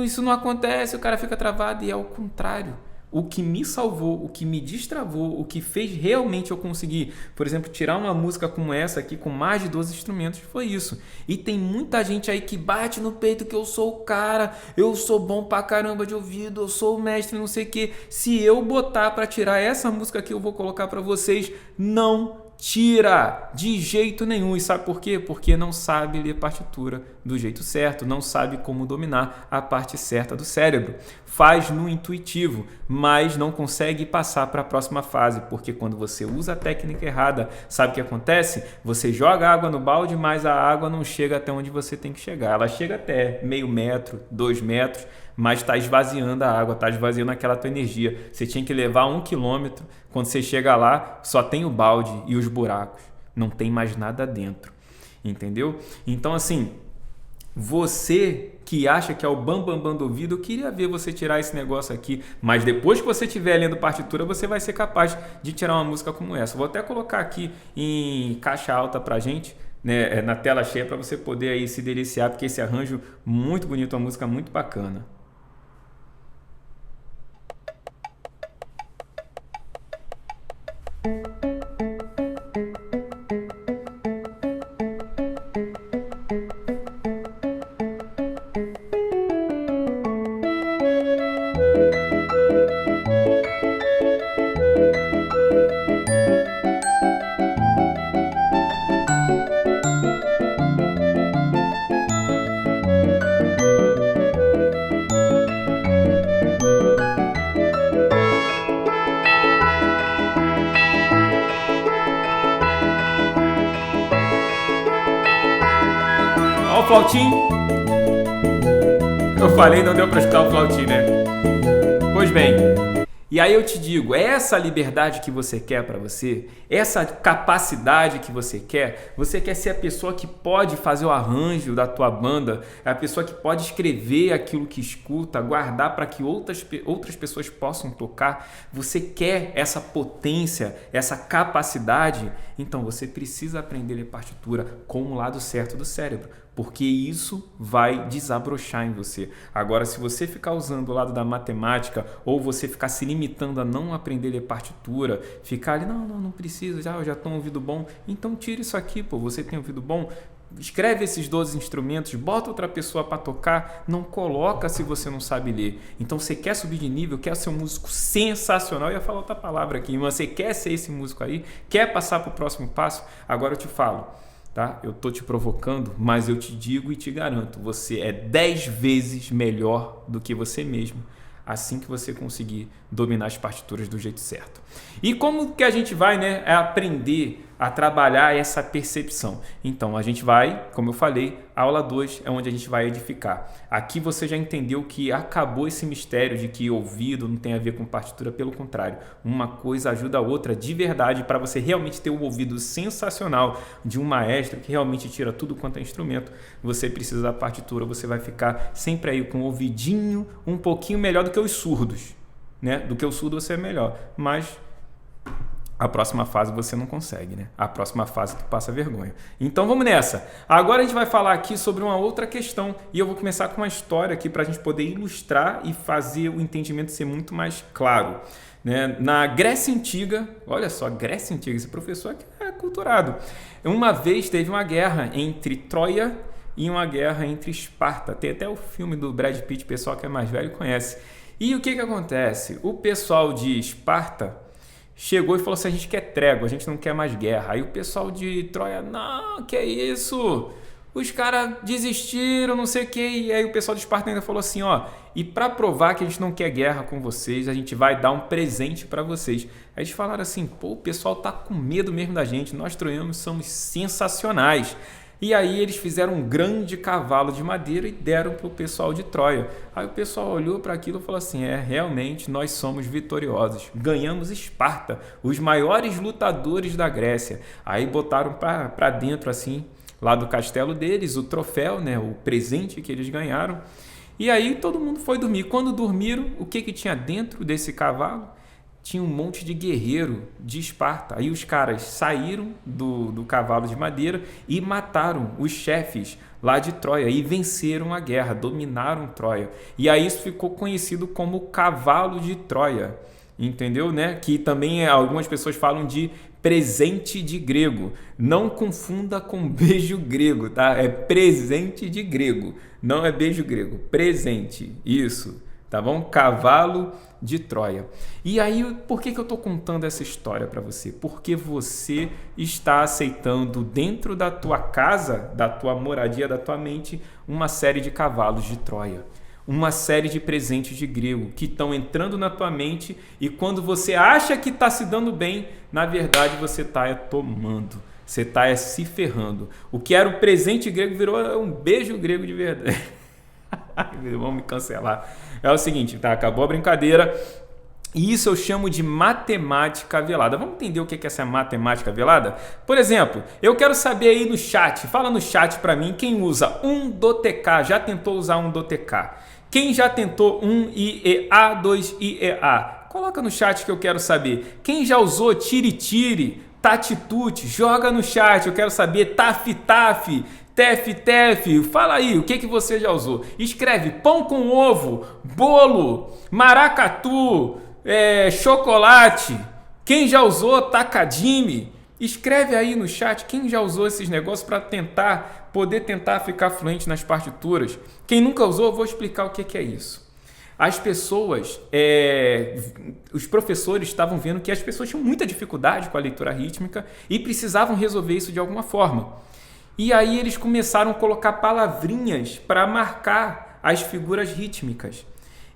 S7: isso não acontece, o cara fica travado. E é o contrário. O que me salvou, o que me destravou, o que fez realmente eu conseguir, por exemplo, tirar uma música como essa aqui, com mais de 12 instrumentos, foi isso. E tem muita gente aí que bate no peito que eu sou o cara, eu sou bom pra caramba de ouvido, eu sou o mestre, não sei o quê. Se eu botar pra tirar essa música que eu vou colocar pra vocês, não tira de jeito nenhum. E sabe por quê? Porque não sabe ler partitura do jeito certo, não sabe como dominar a parte certa do cérebro. Faz no intuitivo, mas não consegue passar para a próxima fase, porque quando você usa a técnica errada, sabe o que acontece? Você joga água no balde, mas a água não chega até onde você tem que chegar. Ela chega até meio metro, 2 metros, mas está esvaziando a água, está esvaziando aquela tua energia. Você tinha que levar 1 quilômetro, quando você chega lá, só tem o balde e os buracos, não tem mais nada dentro, entendeu? Então, assim, você que acha que é o bambambam do ouvido, eu queria ver você tirar esse negócio aqui, mas depois que você estiver lendo partitura, você vai ser capaz de tirar uma música como essa. Vou até colocar aqui em caixa alta pra gente, na tela cheia, para você poder aí se deliciar, porque esse arranjo muito bonito, uma música muito bacana. O flautim. Eu falei, não deu para escutar o flautim, né? Pois bem, e aí eu te digo, essa liberdade que você quer para você, essa capacidade que você quer ser a pessoa que pode fazer o arranjo da tua banda, é a pessoa que pode escrever aquilo que escuta, guardar para que outras pessoas possam tocar. Você quer essa potência, essa capacidade, então você precisa aprender a ler partitura com o lado certo do cérebro, porque isso vai desabrochar em você. Agora, se você ficar usando o lado da matemática, ou você ficar se limitando a não aprender a ler partitura, ficar ali, não preciso, eu já tenho um ouvido bom, então tira isso aqui, você tem um ouvido bom, escreve esses 12 instrumentos, bota outra pessoa para tocar, não coloca se você não sabe ler. Então você quer subir de nível, quer ser um músico sensacional, eu ia falar outra palavra aqui, mas você quer ser esse músico aí, quer passar para o próximo passo, agora eu te falo. Tá? Eu estou te provocando, mas eu te digo e te garanto, você é 10 vezes melhor do que você mesmo, assim que você conseguir dominar as partituras do jeito certo. E como que a gente vai aprender a trabalhar essa percepção. Então a gente vai, como eu falei, a aula 2 é onde a gente vai edificar. Aqui você já entendeu que acabou esse mistério de que ouvido não tem a ver com partitura, pelo contrário. Uma coisa ajuda a outra de verdade para você realmente ter o ouvido sensacional de um maestro que realmente tira tudo quanto é instrumento. Você precisa da partitura, você vai ficar sempre aí com o ouvidinho um pouquinho melhor do que os surdos, né? Do que o surdo você é melhor, mas a próxima fase você não consegue, né? A próxima fase tu passa vergonha. Então vamos nessa. Agora a gente vai falar aqui sobre uma outra questão e eu vou começar com uma história aqui para a gente poder ilustrar e fazer o entendimento ser muito mais claro, né? Na Grécia Antiga, olha só, Grécia Antiga, esse professor aqui é culturado. Uma vez teve uma guerra entre Troia e uma guerra entre Esparta. Tem até o filme do Brad Pitt, o pessoal que é mais velho conhece. E o que acontece? O pessoal de Esparta chegou e falou assim: a gente quer trégua, a gente não quer mais guerra. Aí o pessoal de Troia: não, que é isso? Os caras desistiram, não sei o que. E aí o pessoal de Esparta ainda falou assim: ó, e para provar que a gente não quer guerra com vocês, a gente vai dar um presente para vocês. Aí eles falaram assim: pô, o pessoal tá com medo mesmo da gente, nós troianos somos sensacionais. E aí eles fizeram um grande cavalo de madeira e deram para o pessoal de Troia. Aí o pessoal olhou para aquilo e falou assim: realmente nós somos vitoriosos, ganhamos Esparta, os maiores lutadores da Grécia. Aí botaram para dentro assim, lá do castelo deles, o troféu, né, o presente que eles ganharam. E aí todo mundo foi dormir. Quando dormiram, o que tinha dentro desse cavalo? Tinha um monte de guerreiro de Esparta. Aí os caras saíram do cavalo de madeira e mataram os chefes lá de Troia e venceram a guerra, dominaram Troia. E aí isso ficou conhecido como cavalo de Troia, entendeu, né? Que também algumas pessoas falam de presente de grego. Não confunda com beijo grego, tá? É presente de grego, não é beijo grego. Presente, isso, tá bom? Cavalo de Troia. E aí, por que eu estou contando essa história para você? Porque você está aceitando dentro da tua casa, da tua moradia, da tua mente, uma série de cavalos de Troia. Uma série de presentes de grego que estão entrando na tua mente e quando você acha que está se dando bem, na verdade você está tomando. Você está se ferrando. O que era um presente grego virou um beijo grego de verdade. Vamos me cancelar. É o seguinte, tá? Acabou a brincadeira. E isso eu chamo de matemática velada. Vamos entender o que é essa matemática velada? Por exemplo, eu quero saber aí no chat. Fala no chat pra mim quem usa 1 do TK. Já tentou usar 1 do TK? Quem já tentou 1 IEA, 2 IEA? Coloca no chat que eu quero saber. Quem já usou tire-tire, tatitute? Joga no chat, eu quero saber. Taf-taf. Tef, fala aí, o que você já usou? Escreve pão com ovo, bolo, maracatu, chocolate. Quem já usou tacadime? Escreve aí no chat quem já usou esses negócios para poder tentar ficar fluente nas partituras. Quem nunca usou, eu vou explicar o que é isso. As pessoas, os professores estavam vendo que as pessoas tinham muita dificuldade com a leitura rítmica e precisavam resolver isso de alguma forma. E aí eles começaram a colocar palavrinhas para marcar as figuras rítmicas.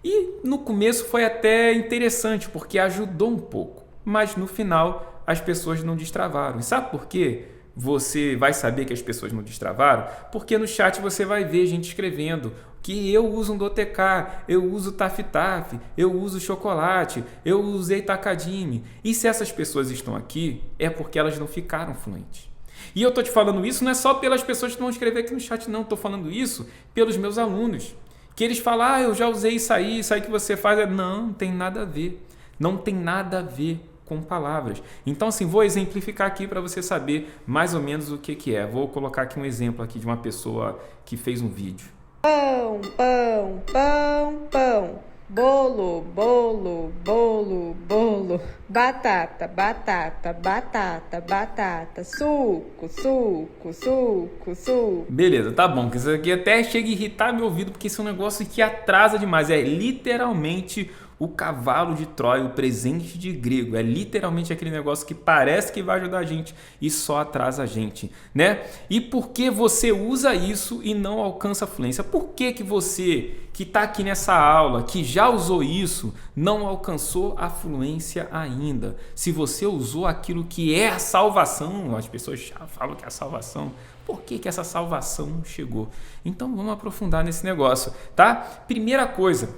S7: E no começo foi até interessante, porque ajudou um pouco. Mas no final as pessoas não destravaram. E sabe por quê? Você vai saber que as pessoas não destravaram? Porque no chat você vai ver gente escrevendo que eu uso um DOTK, eu uso taf-taf, eu uso chocolate, eu usei tacadime. E se essas pessoas estão aqui, é porque elas não ficaram fluentes. E eu estou te falando isso não é só pelas pessoas que vão escrever aqui no chat, não. Estou falando isso pelos meus alunos. Que eles falam, eu já usei isso aí que você faz. Não tem nada a ver. Não tem nada a ver com palavras. Então, assim, vou exemplificar aqui para você saber mais ou menos o que é. Vou colocar aqui um exemplo aqui de uma pessoa que fez um vídeo.
S15: Pão, pão, pão, pão. Bolo, bolo, bolo, bolo. Batata, batata, batata, batata. Suco, suco, suco, suco.
S7: Beleza, tá bom. Isso aqui até chega a irritar meu ouvido, porque isso é um negócio que atrasa demais. É literalmente o cavalo de Troia, o presente de grego. É literalmente aquele negócio que parece que vai ajudar a gente e só atrasa a gente, né? E por que você usa isso e não alcança a fluência? Por que você que está aqui nessa aula, que já usou isso, não alcançou a fluência ainda? Se você usou aquilo que é a salvação, as pessoas já falam que é a salvação, por que essa salvação chegou? Então vamos aprofundar nesse negócio, tá? Primeira coisa,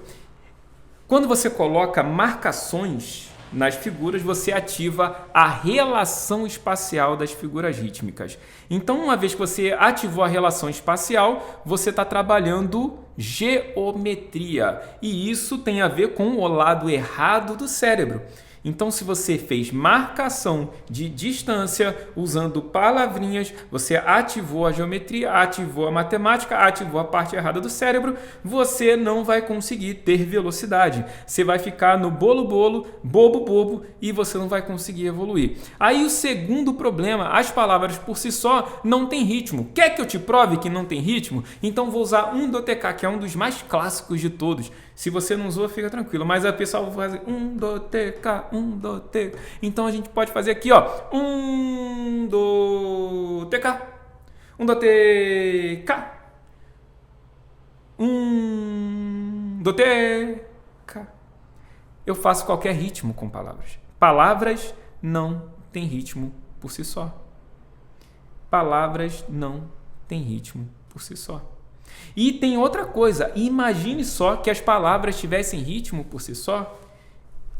S7: quando você coloca marcações nas figuras, você ativa a relação espacial das figuras rítmicas. Então, uma vez que você ativou a relação espacial, você está trabalhando geometria. E isso tem a ver com o lado errado do cérebro. Então, se você fez marcação de distância usando palavrinhas, você ativou a geometria, ativou a matemática, ativou a parte errada do cérebro, você não vai conseguir ter velocidade. Você vai ficar no bolo-bolo, bobo-bobo e você não vai conseguir evoluir. Aí o segundo problema, as palavras por si só não têm ritmo. Quer que eu te prove que não tem ritmo? Então vou usar um do TK, que é um dos mais clássicos de todos. Se você não usou, fica tranquilo. Mas a pessoa vai fazer um do TK, um do TK. Então a gente pode fazer aqui, ó, um do TK, um do TK, um do TK. Eu faço qualquer ritmo com palavras. Palavras não têm ritmo por si só. Palavras não têm ritmo por si só. E tem outra coisa, imagine só que as palavras tivessem ritmo por si só.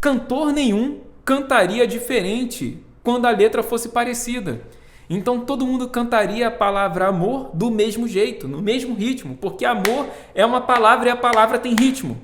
S7: Cantor nenhum cantaria diferente quando a letra fosse parecida. Então todo mundo cantaria a palavra amor do mesmo jeito, no mesmo ritmo, porque amor é uma palavra e a palavra tem ritmo.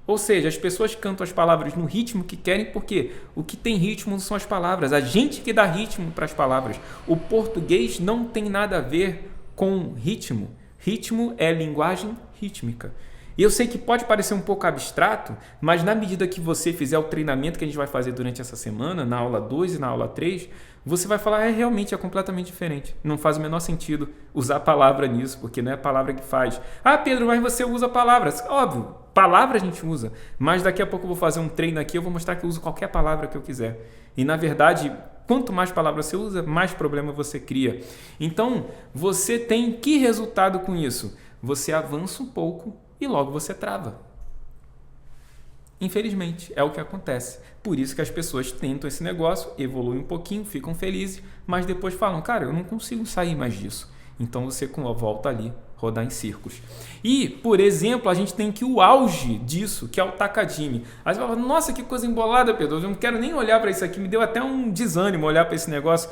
S7: Ou seja, as pessoas cantam as palavras no ritmo que querem, porque o que tem ritmo são as palavras, a gente que dá ritmo para as palavras. O português não tem nada a ver com ritmo. Ritmo é linguagem rítmica. E eu sei que pode parecer um pouco abstrato, mas na medida que você fizer o treinamento que a gente vai fazer durante essa semana, na aula 2 e na aula 3, você vai falar, realmente é completamente diferente. Não faz o menor sentido usar a palavra nisso, porque não é a palavra que faz. Ah, Pedro, mas você usa palavras. Óbvio, palavra a gente usa, mas daqui a pouco eu vou fazer um treino aqui, eu vou mostrar que eu uso qualquer palavra que eu quiser. E na verdade, quanto mais palavras você usa, mais problema você cria. Então, você tem que resultado com isso? Você avança um pouco e logo você trava. Infelizmente, é o que acontece. Por isso que as pessoas tentam esse negócio, evoluem um pouquinho, ficam felizes, mas depois falam, cara, eu não consigo sair mais disso. Então você volta ali, rodar em círculos. E, por exemplo, a gente tem que o auge disso, que é o Takadimi. Aí você fala, nossa, que coisa embolada, Pedro, eu não quero nem olhar para isso aqui, me deu até um desânimo olhar para esse negócio.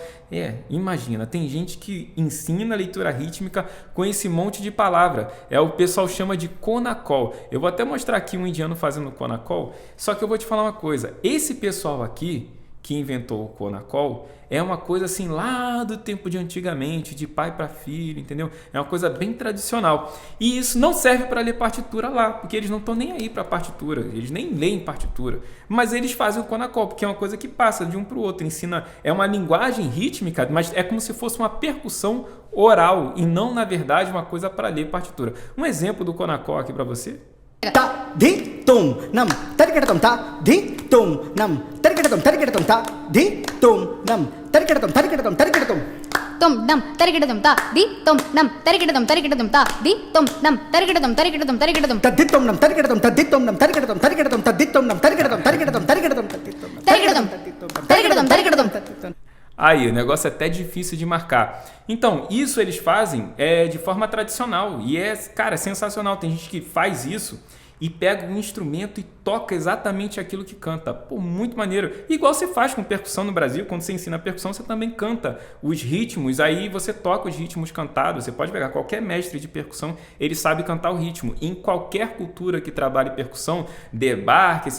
S7: Imagina, tem gente que ensina leitura rítmica com esse monte de palavra. O pessoal chama de Konakol. Eu vou até mostrar aqui um indiano fazendo Konakol, só que eu vou te falar uma coisa. Esse pessoal aqui, que inventou o Konakol, é uma coisa assim lá do tempo de antigamente, de pai para filho, entendeu? É uma coisa bem tradicional. E isso não serve para ler partitura lá, porque eles não estão nem aí para partitura, eles nem leem partitura. Mas eles fazem o Konakol, porque é uma coisa que passa de um para o outro, ensina, é uma linguagem rítmica, mas é como se fosse uma percussão oral e não, na verdade, uma coisa para ler partitura. Um exemplo do Konakol aqui para você.
S16: Ta di tum nam tarikadatum ta di tum nam tarikadatum ta di tum nam tarikadatum
S17: tum nam tarikadatum ta di tum nam tarikadatum ta di tum nam tarikadatum ta di tum nam tarikadatum
S7: Aí, o negócio é até difícil de marcar. Então, isso eles fazem de forma tradicional e cara, é sensacional. Tem gente que faz isso e pega um instrumento e toca exatamente aquilo que canta. Pô, muito maneiro. Igual você faz com percussão no Brasil, quando você ensina percussão, você também canta os ritmos, aí você toca os ritmos cantados. Você pode pegar qualquer mestre de percussão, ele sabe cantar o ritmo. Em qualquer cultura que trabalhe percussão, derbaque,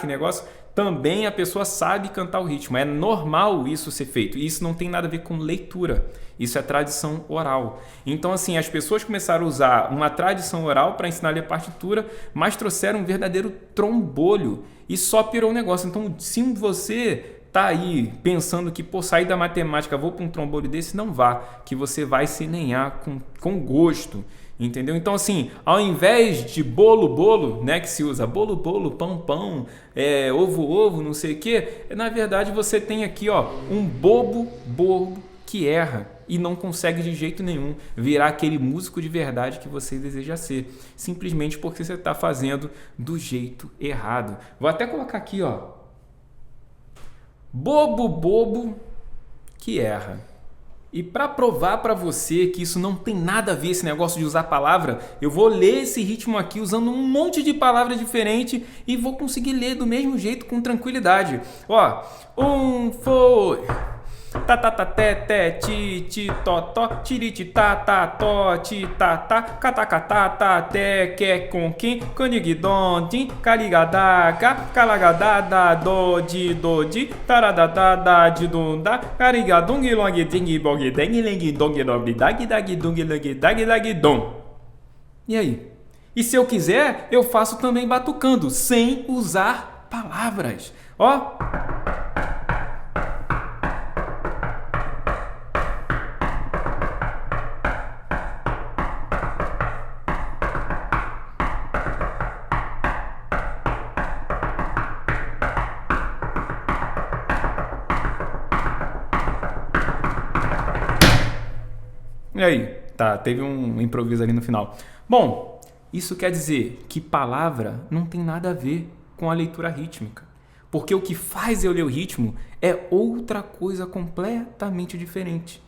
S7: negócio, também a pessoa sabe cantar o ritmo. É normal isso ser feito. E isso não tem nada a ver com leitura. Isso é tradição oral. Então, assim, as pessoas começaram a usar uma tradição oral para ensinar a ler partitura, mas trouxeram um verdadeiro trombolho e só pirou o negócio. Então, se você tá aí pensando que, sair da matemática, vou para um trombolho desse, não vá, que você vai se lenhar com gosto. Entendeu? Então, assim, ao invés de bolo, bolo, né, que se usa bolo, bolo, pão, pão, ovo, ovo, não sei o quê, na verdade você tem aqui, ó, um bobo, bobo que erra e não consegue de jeito nenhum virar aquele músico de verdade que você deseja ser, simplesmente porque você está fazendo do jeito errado. Vou até colocar aqui, ó, bobo, bobo que erra. E para provar para você que isso não tem nada a ver, esse negócio de usar palavra, eu vou ler esse ritmo aqui usando um monte de palavras diferentes e vou conseguir ler do mesmo jeito com tranquilidade. Ó, foi. Ta ta ta te te ti ti to to tiriti ta ta to ti ta ta kata kata ta te que com quem canig don din carigadaka calagadada do di taradada de dunda carigadung long ding bog ding ling dong dog dag dag dung ling dag dag dom. E aí? E se eu quiser, eu faço também batucando, sem usar palavras. Ó. E aí? Tá, teve um improviso ali no final. Bom, isso quer dizer que palavra não tem nada a ver com a leitura rítmica. Porque o que faz eu ler o ritmo é outra coisa completamente diferente.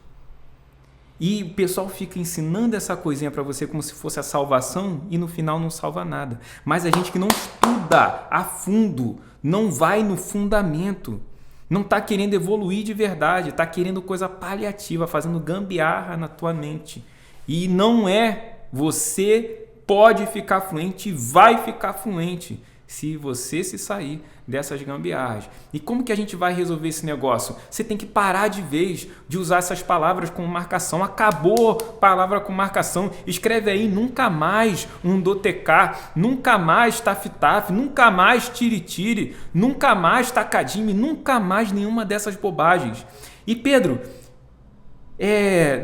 S7: E o pessoal fica ensinando essa coisinha para você como se fosse a salvação e no final não salva nada. Mas a gente que não estuda a fundo, não vai no fundamento, não está querendo evoluir de verdade, está querendo coisa paliativa, fazendo gambiarra na tua mente. E não é. Você pode ficar fluente e vai ficar fluente se você se sair dessas gambiarras. E como que a gente vai resolver esse negócio? Você tem que parar de vez de usar essas palavras como marcação. Acabou palavra com marcação. Escreve aí nunca mais um dotecar, nunca mais taf-taf, nunca mais tire-tire, nunca mais tacadime, nunca mais nenhuma dessas bobagens. E Pedro,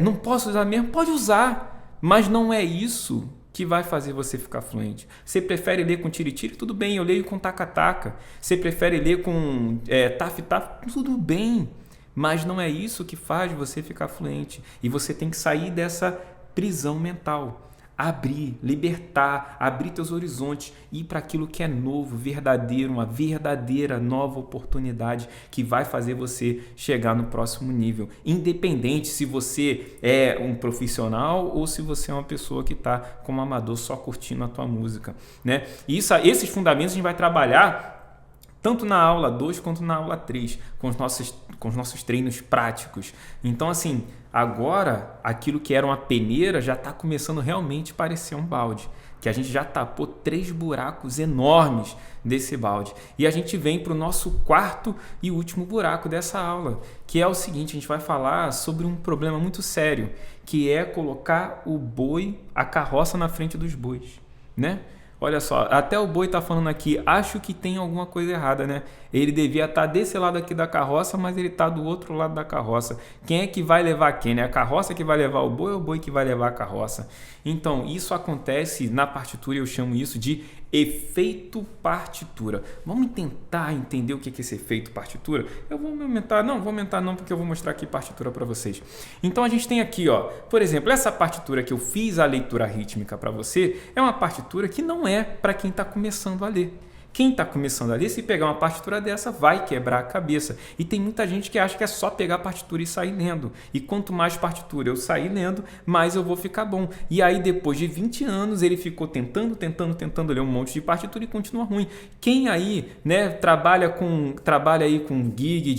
S7: não posso usar mesmo? Pode usar, mas não é isso que vai fazer você ficar fluente. Você prefere ler com tiri-tiri? Tudo bem, eu leio com taca-taca. Você prefere ler com taf-taf? Tudo bem, mas não é isso que faz você ficar fluente. E você tem que sair dessa prisão mental. Abrir, libertar, abrir teus horizontes, ir para aquilo que é novo, verdadeiro, uma verdadeira nova oportunidade que vai fazer você chegar no próximo nível. Independente se você é um profissional ou se você é uma pessoa que está como amador só curtindo a tua música, né? E esses fundamentos a gente vai trabalhar tanto na aula 2 quanto na aula 3, com os nossos treinos práticos. Então, assim, agora aquilo que era uma peneira já está começando realmente a parecer um balde, que a gente já tapou 3 buracos enormes desse balde. E a gente vem para o nosso 4º e último buraco dessa aula, que é o seguinte: a gente vai falar sobre um problema muito sério, que é colocar o boi, a carroça na frente dos bois, né? Olha só, até o boi tá falando aqui, acho que tem alguma coisa errada, né? Ele devia estar desse lado aqui da carroça, mas ele tá do outro lado da carroça. Quem é que vai levar quem, né? A carroça que vai levar o boi ou o boi que vai levar a carroça? Então, isso acontece na partitura, eu chamo isso de efeito partitura. Vamos tentar entender o que é esse efeito partitura? Eu vou aumentar, não porque eu vou mostrar aqui partitura para vocês. Então a gente tem aqui, ó, por exemplo, essa partitura que eu fiz a leitura rítmica para você é uma partitura que não é para quem está começando a ler. Quem está começando a ler, se pegar uma partitura dessa, vai quebrar a cabeça. E tem muita gente que acha que é só pegar a partitura e sair lendo. E quanto mais partitura eu sair lendo, mais eu vou ficar bom. E aí, depois de 20 anos, ele ficou tentando ler um monte de partitura e continua ruim. Quem aí, né, trabalha aí com gig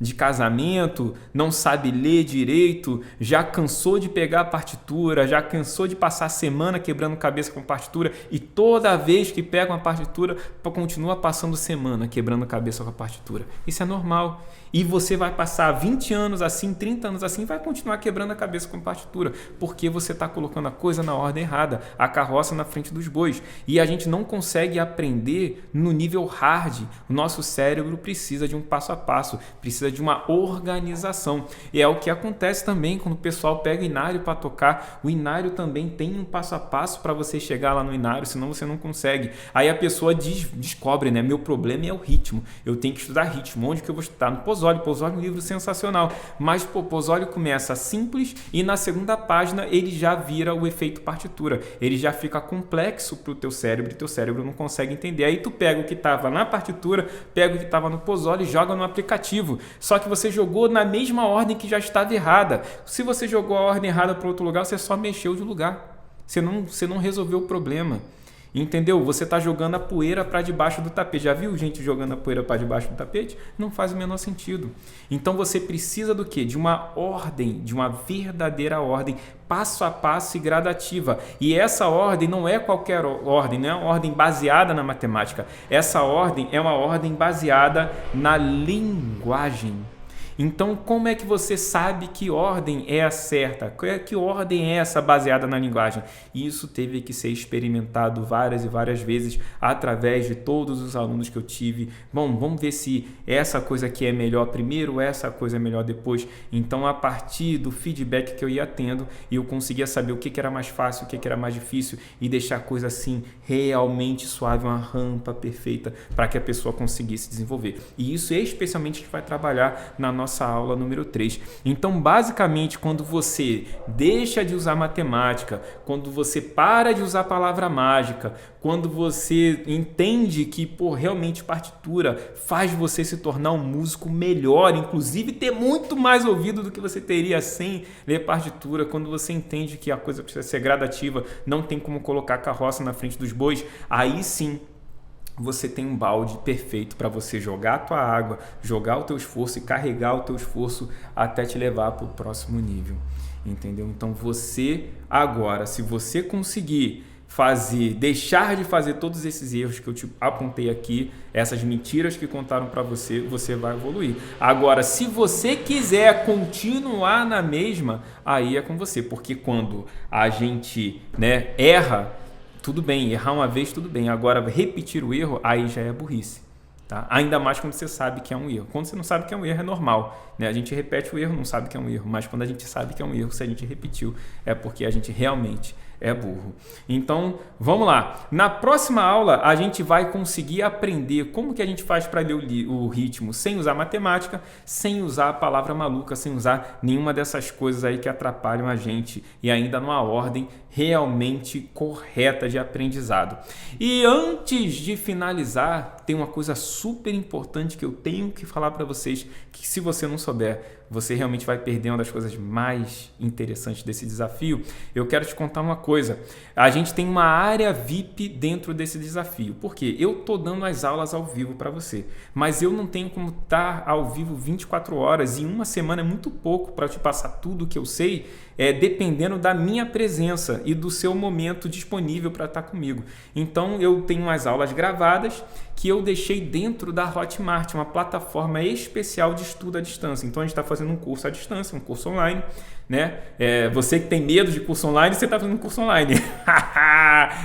S7: de casamento, não sabe ler direito, já cansou de pegar a partitura, já cansou de passar a semana quebrando cabeça com partitura e toda vez que pega uma partitura, continua passando semana quebrando cabeça com a partitura. Isso é normal. E você vai passar 20 anos assim, 30 anos assim, vai continuar quebrando a cabeça com partitura, porque você está colocando a coisa na ordem errada, a carroça na frente dos bois. E a gente não consegue aprender no nível hard. O nosso cérebro precisa de um passo a passo, precisa de uma organização. E é o que acontece também quando o pessoal pega o inário para tocar. O inário também tem um passo a passo para você chegar lá no inário, senão você não consegue. Aí a pessoa descobre, né? Meu problema é o ritmo. Eu tenho que estudar ritmo. Onde que eu vou estudar? No Pozzoli. Pozzoli é um livro sensacional. Mas Pozzoli começa simples e na segunda página ele já vira o efeito partitura. Ele já fica complexo para o teu cérebro e teu cérebro não consegue entender. Aí tu pega o que estava na partitura, pega o que estava no Pozzoli e joga no aplicativo. Só que você jogou na mesma ordem que já estava errada. Se você jogou a ordem errada para outro lugar, você só mexeu de lugar. Você não resolveu o problema. Entendeu? Você está jogando a poeira para debaixo do tapete. Já viu gente jogando a poeira para debaixo do tapete? Não faz o menor sentido. Então você precisa do quê? De uma ordem, de uma verdadeira ordem, passo a passo e gradativa. E essa ordem não é qualquer ordem, não é uma ordem baseada na matemática. Essa ordem é uma ordem baseada na linguagem. Então, como é que você sabe que ordem é a certa? Que ordem é essa baseada na linguagem? Isso teve que ser experimentado várias e várias vezes através de todos os alunos que eu tive. Bom, vamos ver se essa coisa aqui é melhor primeiro, essa coisa é melhor depois. Então, a partir do feedback que eu ia tendo, eu conseguia saber o que era mais fácil, o que era mais difícil e deixar a coisa assim realmente suave, uma rampa perfeita para que a pessoa conseguisse desenvolver. E isso especialmente a gente vai trabalhar na nossa aula número 3. Então, basicamente, quando você deixa de usar matemática, quando você para de usar a palavra mágica, quando você entende que, realmente partitura faz você se tornar um músico melhor, inclusive ter muito mais ouvido do que você teria sem ler partitura, quando você entende que a coisa precisa ser gradativa, não tem como colocar a carroça na frente dos bois, aí sim você tem um balde perfeito para você jogar a tua água, jogar o teu esforço e carregar o teu esforço até te levar para o próximo nível, entendeu? Então você agora, se você conseguir deixar de fazer todos esses erros que eu te apontei aqui, essas mentiras que contaram para você, você vai evoluir. Agora, se você quiser continuar na mesma, aí é com você, porque quando a gente, erra, tudo bem, errar uma vez, tudo bem. Agora, repetir o erro, aí já é burrice. Tá? Ainda mais quando você sabe que é um erro. Quando você não sabe que é um erro, é normal. A gente repete o erro, não sabe que é um erro. Mas quando a gente sabe que é um erro, se a gente repetiu, é porque a gente realmente é burro. Então, vamos lá. Na próxima aula, a gente vai conseguir aprender como que a gente faz para ler o ritmo sem usar matemática, sem usar a palavra maluca, sem usar nenhuma dessas coisas aí que atrapalham a gente e ainda numa ordem realmente correta de aprendizado. E antes de finalizar, tem uma coisa super importante que eu tenho que falar para vocês, que se você não souber, você realmente vai perder uma das coisas mais interessantes desse desafio. Eu quero te contar uma coisa. A gente tem uma área VIP dentro desse desafio. Por quê? Eu estou dando as aulas ao vivo para você, mas eu não tenho como estar ao vivo 24 horas e uma semana é muito pouco para te passar tudo o que eu sei, dependendo da minha presença e do seu momento disponível para estar comigo. Então, eu tenho as aulas gravadas que eu deixei dentro da Hotmart, uma plataforma especial de estudo à distância. Então, a gente está fazendo um curso à distância, um curso online, você que tem medo de curso online, você está fazendo um curso online.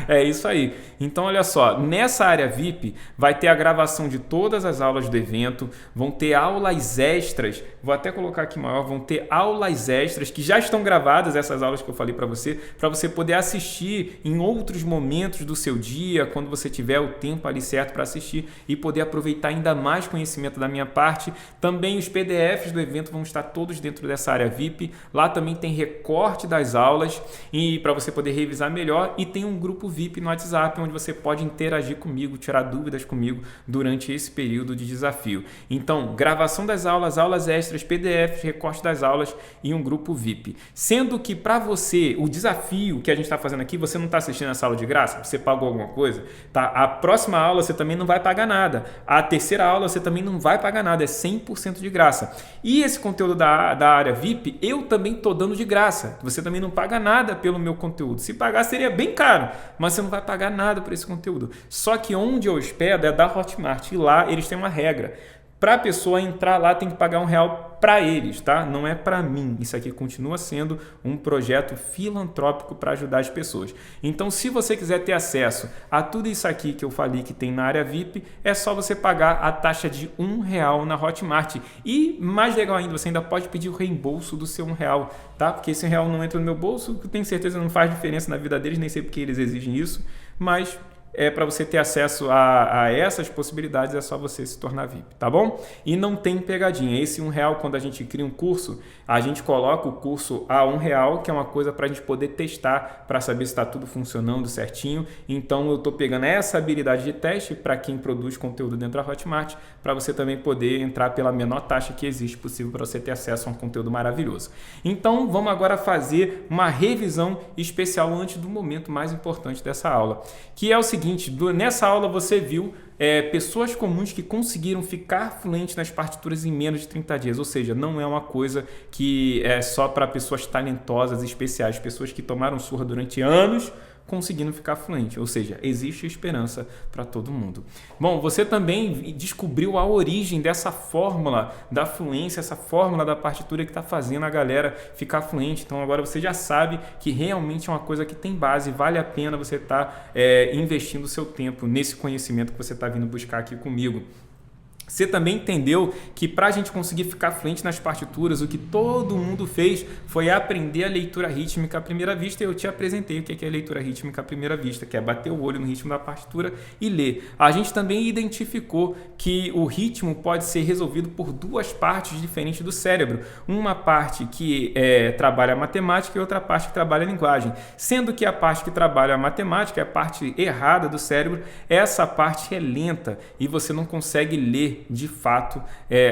S7: É isso aí. Então, olha só, nessa área VIP vai ter a gravação de todas as aulas do evento, vão ter aulas extras, vou até colocar aqui maior, vão ter aulas extras que já estão gravadas, essas aulas que eu falei para você poder assistir em outros momentos do seu dia, quando você tiver o tempo ali certo para assistir e poder aproveitar ainda mais conhecimento da minha parte. Também os PDFs do evento vão estar todos dentro dessa área VIP. Lá também tem recorte das aulas e para você poder revisar melhor, e tem um grupo VIP no WhatsApp onde você pode interagir comigo, tirar dúvidas comigo durante esse período de desafio. Então, gravação das aulas, aulas extras, PDFs, recorte das aulas e um grupo VIP. Sendo que para você, o desafio que a gente está fazendo aqui, você não está assistindo essa aula de graça? Você pagou alguma coisa? Tá? A próxima aula você também não vai pagar nada. A terceira aula você também não vai pagar nada, é 100% de graça. E esse conteúdo da área VIP, eu também estou dando de graça. Você também não paga nada pelo meu conteúdo. Se pagar seria bem caro, mas você não vai pagar nada por esse conteúdo. Só que onde eu hospedo é da Hotmart e lá eles têm uma regra. Para a pessoa entrar lá tem que pagar R$1 para eles, tá? Não é para mim. Isso aqui continua sendo um projeto filantrópico para ajudar as pessoas. Então, se você quiser ter acesso a tudo isso aqui que eu falei que tem na área VIP, é só você pagar a taxa de R$1 na Hotmart. E mais legal ainda, você ainda pode pedir o reembolso do seu R$1, tá? Porque esse R$1 não entra no meu bolso, que tenho certeza não faz diferença na vida deles, nem sei porque eles exigem isso, mas para você ter acesso a essas possibilidades, é só você se tornar VIP, tá bom? E não tem pegadinha. Esse R$1, quando a gente cria um curso, a gente coloca o curso a R$1, que é uma coisa para a gente poder testar, para saber se está tudo funcionando certinho. Então, eu estou pegando essa habilidade de teste para quem produz conteúdo dentro da Hotmart, para você também poder entrar pela menor taxa que existe possível para você ter acesso a um conteúdo maravilhoso. Então, vamos agora fazer uma revisão especial antes do momento mais importante dessa aula, que é o seguinte: nessa aula você viu pessoas comuns que conseguiram ficar fluentes nas partituras em menos de 30 dias, ou seja, não é uma coisa que é só para pessoas talentosas, especiais, pessoas que tomaram surra durante anos conseguindo ficar fluente, ou seja, existe esperança para todo mundo. Bom, você também descobriu a origem dessa fórmula da fluência, essa fórmula da partitura que está fazendo a galera ficar fluente. Então agora você já sabe que realmente é uma coisa que tem base, vale a pena você estar investindo o seu tempo nesse conhecimento que você está vindo buscar aqui comigo. Você também entendeu que para a gente conseguir ficar fluente nas partituras, o que todo mundo fez foi aprender a leitura rítmica à primeira vista. E eu te apresentei o que é a leitura rítmica à primeira vista, que é bater o olho no ritmo da partitura e ler. A gente também identificou que o ritmo pode ser resolvido por duas partes diferentes do cérebro. Uma parte que trabalha a matemática e outra parte que trabalha a linguagem. Sendo que a parte que trabalha a matemática é a parte errada do cérebro, essa parte é lenta e você não consegue ler de fato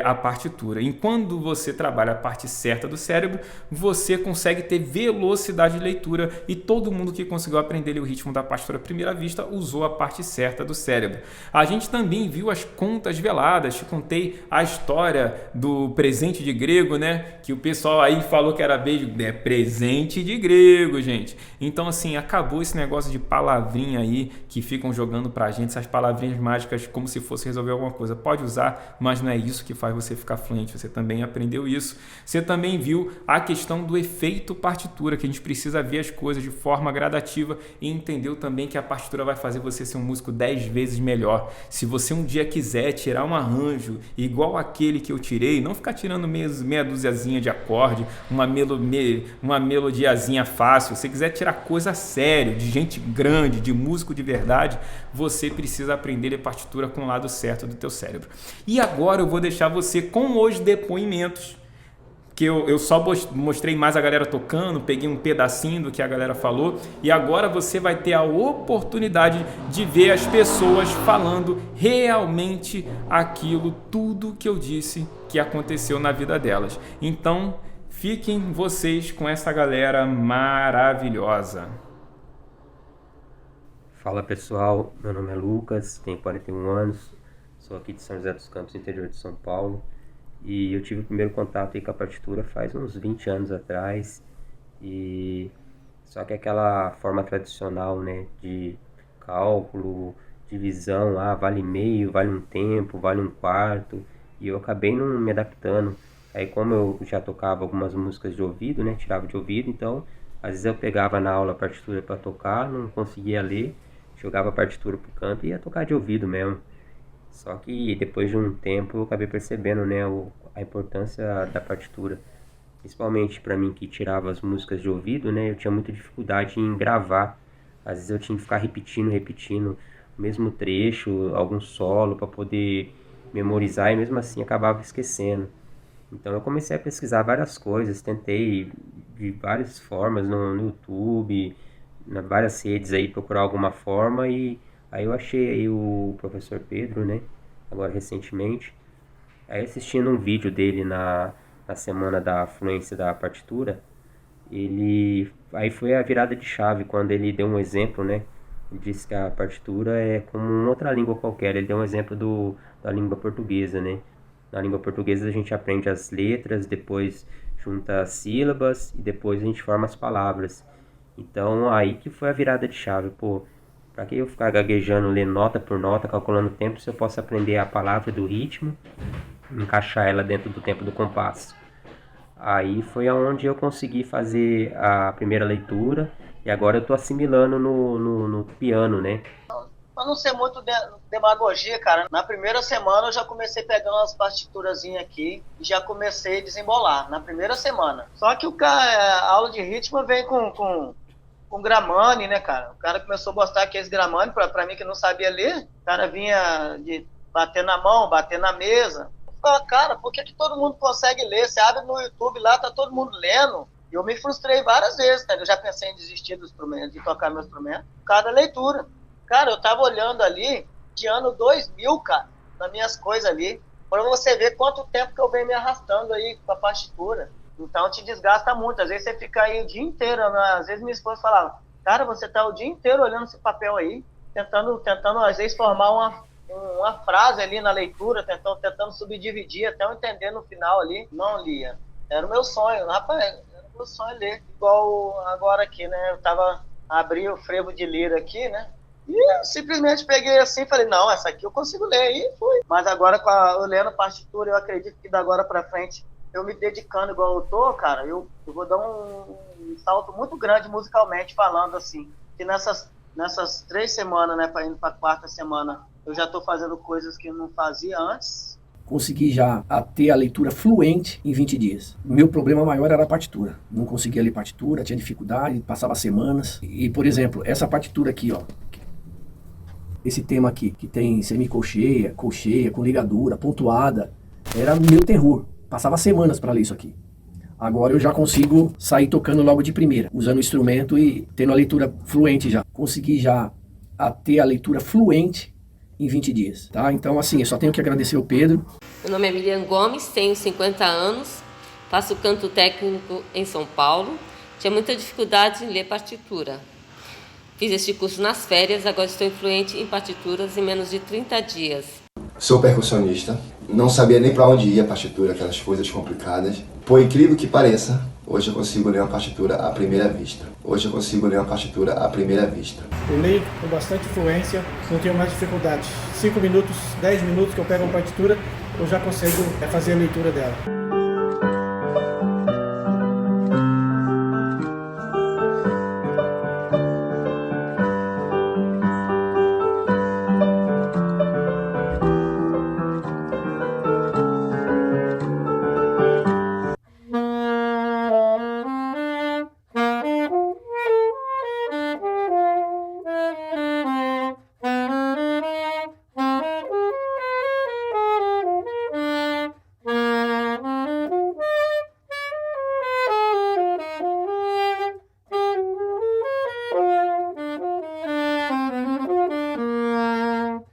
S7: a partitura. E quando você trabalha a parte certa do cérebro, você consegue ter velocidade de leitura, e todo mundo que conseguiu aprender o ritmo da partitura à primeira vista usou a parte certa do cérebro. A gente também viu as contas veladas, te contei a história do presente de grego, né? Que o pessoal aí falou que era beijo, presente de grego, gente. Então assim, acabou esse negócio de palavrinha aí que ficam jogando pra gente, essas palavrinhas mágicas como se fosse resolver alguma coisa. Pode usar, mas não é isso que faz você ficar fluente. Você também aprendeu isso. Você também viu a questão do efeito partitura, que a gente precisa ver as coisas de forma gradativa, e entendeu também que a partitura vai fazer você ser um músico 10 vezes melhor. Se você um dia quiser tirar um arranjo igual aquele que eu tirei, não ficar tirando meia duziazinha de acorde, uma melodiazinha fácil. Se você quiser tirar coisa séria, de gente grande, de músico de verdade, você precisa aprender a partitura com o lado certo do teu cérebro. E agora eu vou deixar você com os depoimentos, que eu só mostrei mais a galera tocando, peguei um pedacinho do que a galera falou, e agora você vai ter a oportunidade de ver as pessoas falando realmente aquilo, tudo que eu disse que aconteceu na vida delas. Então, fiquem vocês com essa galera maravilhosa.
S2: Fala pessoal, meu nome é Lucas, tenho 41 anos, sou aqui de São José dos Campos, interior de São Paulo, e eu tive o primeiro contato aí com a partitura faz uns 20 anos atrás, e só que aquela forma tradicional, né, de cálculo, divisão, vale meio, vale um tempo, vale um quarto, e eu acabei não me adaptando. Aí como eu já tocava algumas músicas de ouvido, né, tirava de ouvido, então às vezes eu pegava na aula a partitura para tocar, não conseguia ler, jogava a partitura pro canto e ia tocar de ouvido mesmo. Só que depois de um tempo eu acabei percebendo, né, a importância da partitura. Principalmente para mim que tirava as músicas de ouvido, né, eu tinha muita dificuldade em gravar. Às vezes eu tinha que ficar repetindo o mesmo trecho, algum solo para poder memorizar, e mesmo assim acabava esquecendo. Então eu comecei a pesquisar várias coisas, tentei de várias formas no YouTube, nas várias redes aí, procurar alguma forma, e aí eu achei aí o professor Pedro, né, agora recentemente, aí assistindo um vídeo dele na semana da fluência da partitura, aí foi a virada de chave, quando ele deu um exemplo, né, ele disse que a partitura é como outra língua qualquer, ele deu um exemplo da língua portuguesa, né. Na língua portuguesa a gente aprende as letras, depois junta as sílabas e depois a gente forma as palavras. Então aí que foi a virada de chave, pra que eu ficar gaguejando, ler nota por nota, calculando tempo, se eu posso aprender a palavra do ritmo encaixar ela dentro do tempo do compasso. Aí foi aonde eu consegui fazer a primeira leitura e agora eu estou assimilando no piano, né?
S18: Pra não ser muito demagogia, cara, na primeira semana eu já comecei pegando umas partiturazinhas aqui e já comecei a desembolar, na primeira semana. Só que a aula de ritmo vem com Gramani, né, cara? O cara começou a mostrar aqueles Gramani pra mim que não sabia ler. O cara vinha de bater na mão, bater na mesa. Eu falava, cara, por que todo mundo consegue ler? Você abre no YouTube lá, tá todo mundo lendo. E eu me frustrei várias vezes, cara. Eu já pensei em desistir do instrumento, de tocar meu instrumento. Cada leitura. Cara, eu tava olhando ali de ano 2000, cara, nas minhas coisas ali, pra você ver quanto tempo que eu venho me arrastando aí com a partitura. Então te desgasta muito. Às vezes você fica aí o dia inteiro, né? Às vezes minha esposa falava, cara, você tá o dia inteiro olhando esse papel aí, tentando às vezes formar uma frase ali na leitura, tentando subdividir até eu entender no final ali. Não lia. Era o meu sonho, rapaz, era o meu sonho ler. Igual agora aqui, né? Abri o frevo de lira aqui, né? E eu simplesmente peguei assim e falei, não, essa aqui eu consigo ler, e fui. Mas agora, eu lendo partitura, eu acredito que da agora pra frente, eu me dedicando igual eu tô, cara, eu vou dar um salto muito grande musicalmente falando, assim, que nessas 3 semanas, né, indo pra 4ª semana, eu já tô fazendo coisas que eu não fazia antes.
S6: Consegui já ter a leitura fluente em 20 dias. O meu problema maior era a partitura. Não conseguia ler partitura, tinha dificuldade, passava semanas. E, por exemplo, essa partitura aqui, ó, esse tema aqui, que tem semicolcheia, colcheia, com ligadura, pontuada, era meu terror. Passava semanas para ler isso aqui. Agora eu já consigo sair tocando logo de primeira, usando o instrumento e tendo a leitura fluente já. Consegui já ter a leitura fluente em 20 dias, tá? Então, assim, eu só tenho que agradecer ao Pedro.
S3: Meu nome é Miriam Gomes, tenho 50 anos, faço canto técnico em São Paulo. Tinha muita dificuldade em ler partitura. Fiz este curso nas férias, agora estou fluente em partituras em menos de 30 dias.
S19: Sou percussionista, não sabia nem para onde ia a partitura, aquelas coisas complicadas. Por incrível que pareça, hoje eu consigo ler uma partitura à primeira vista. Hoje eu consigo ler uma partitura à primeira vista.
S5: Eu leio com bastante fluência, não tenho mais dificuldades. 5 minutos, 10 minutos que eu pego uma partitura, eu já consigo fazer a leitura dela.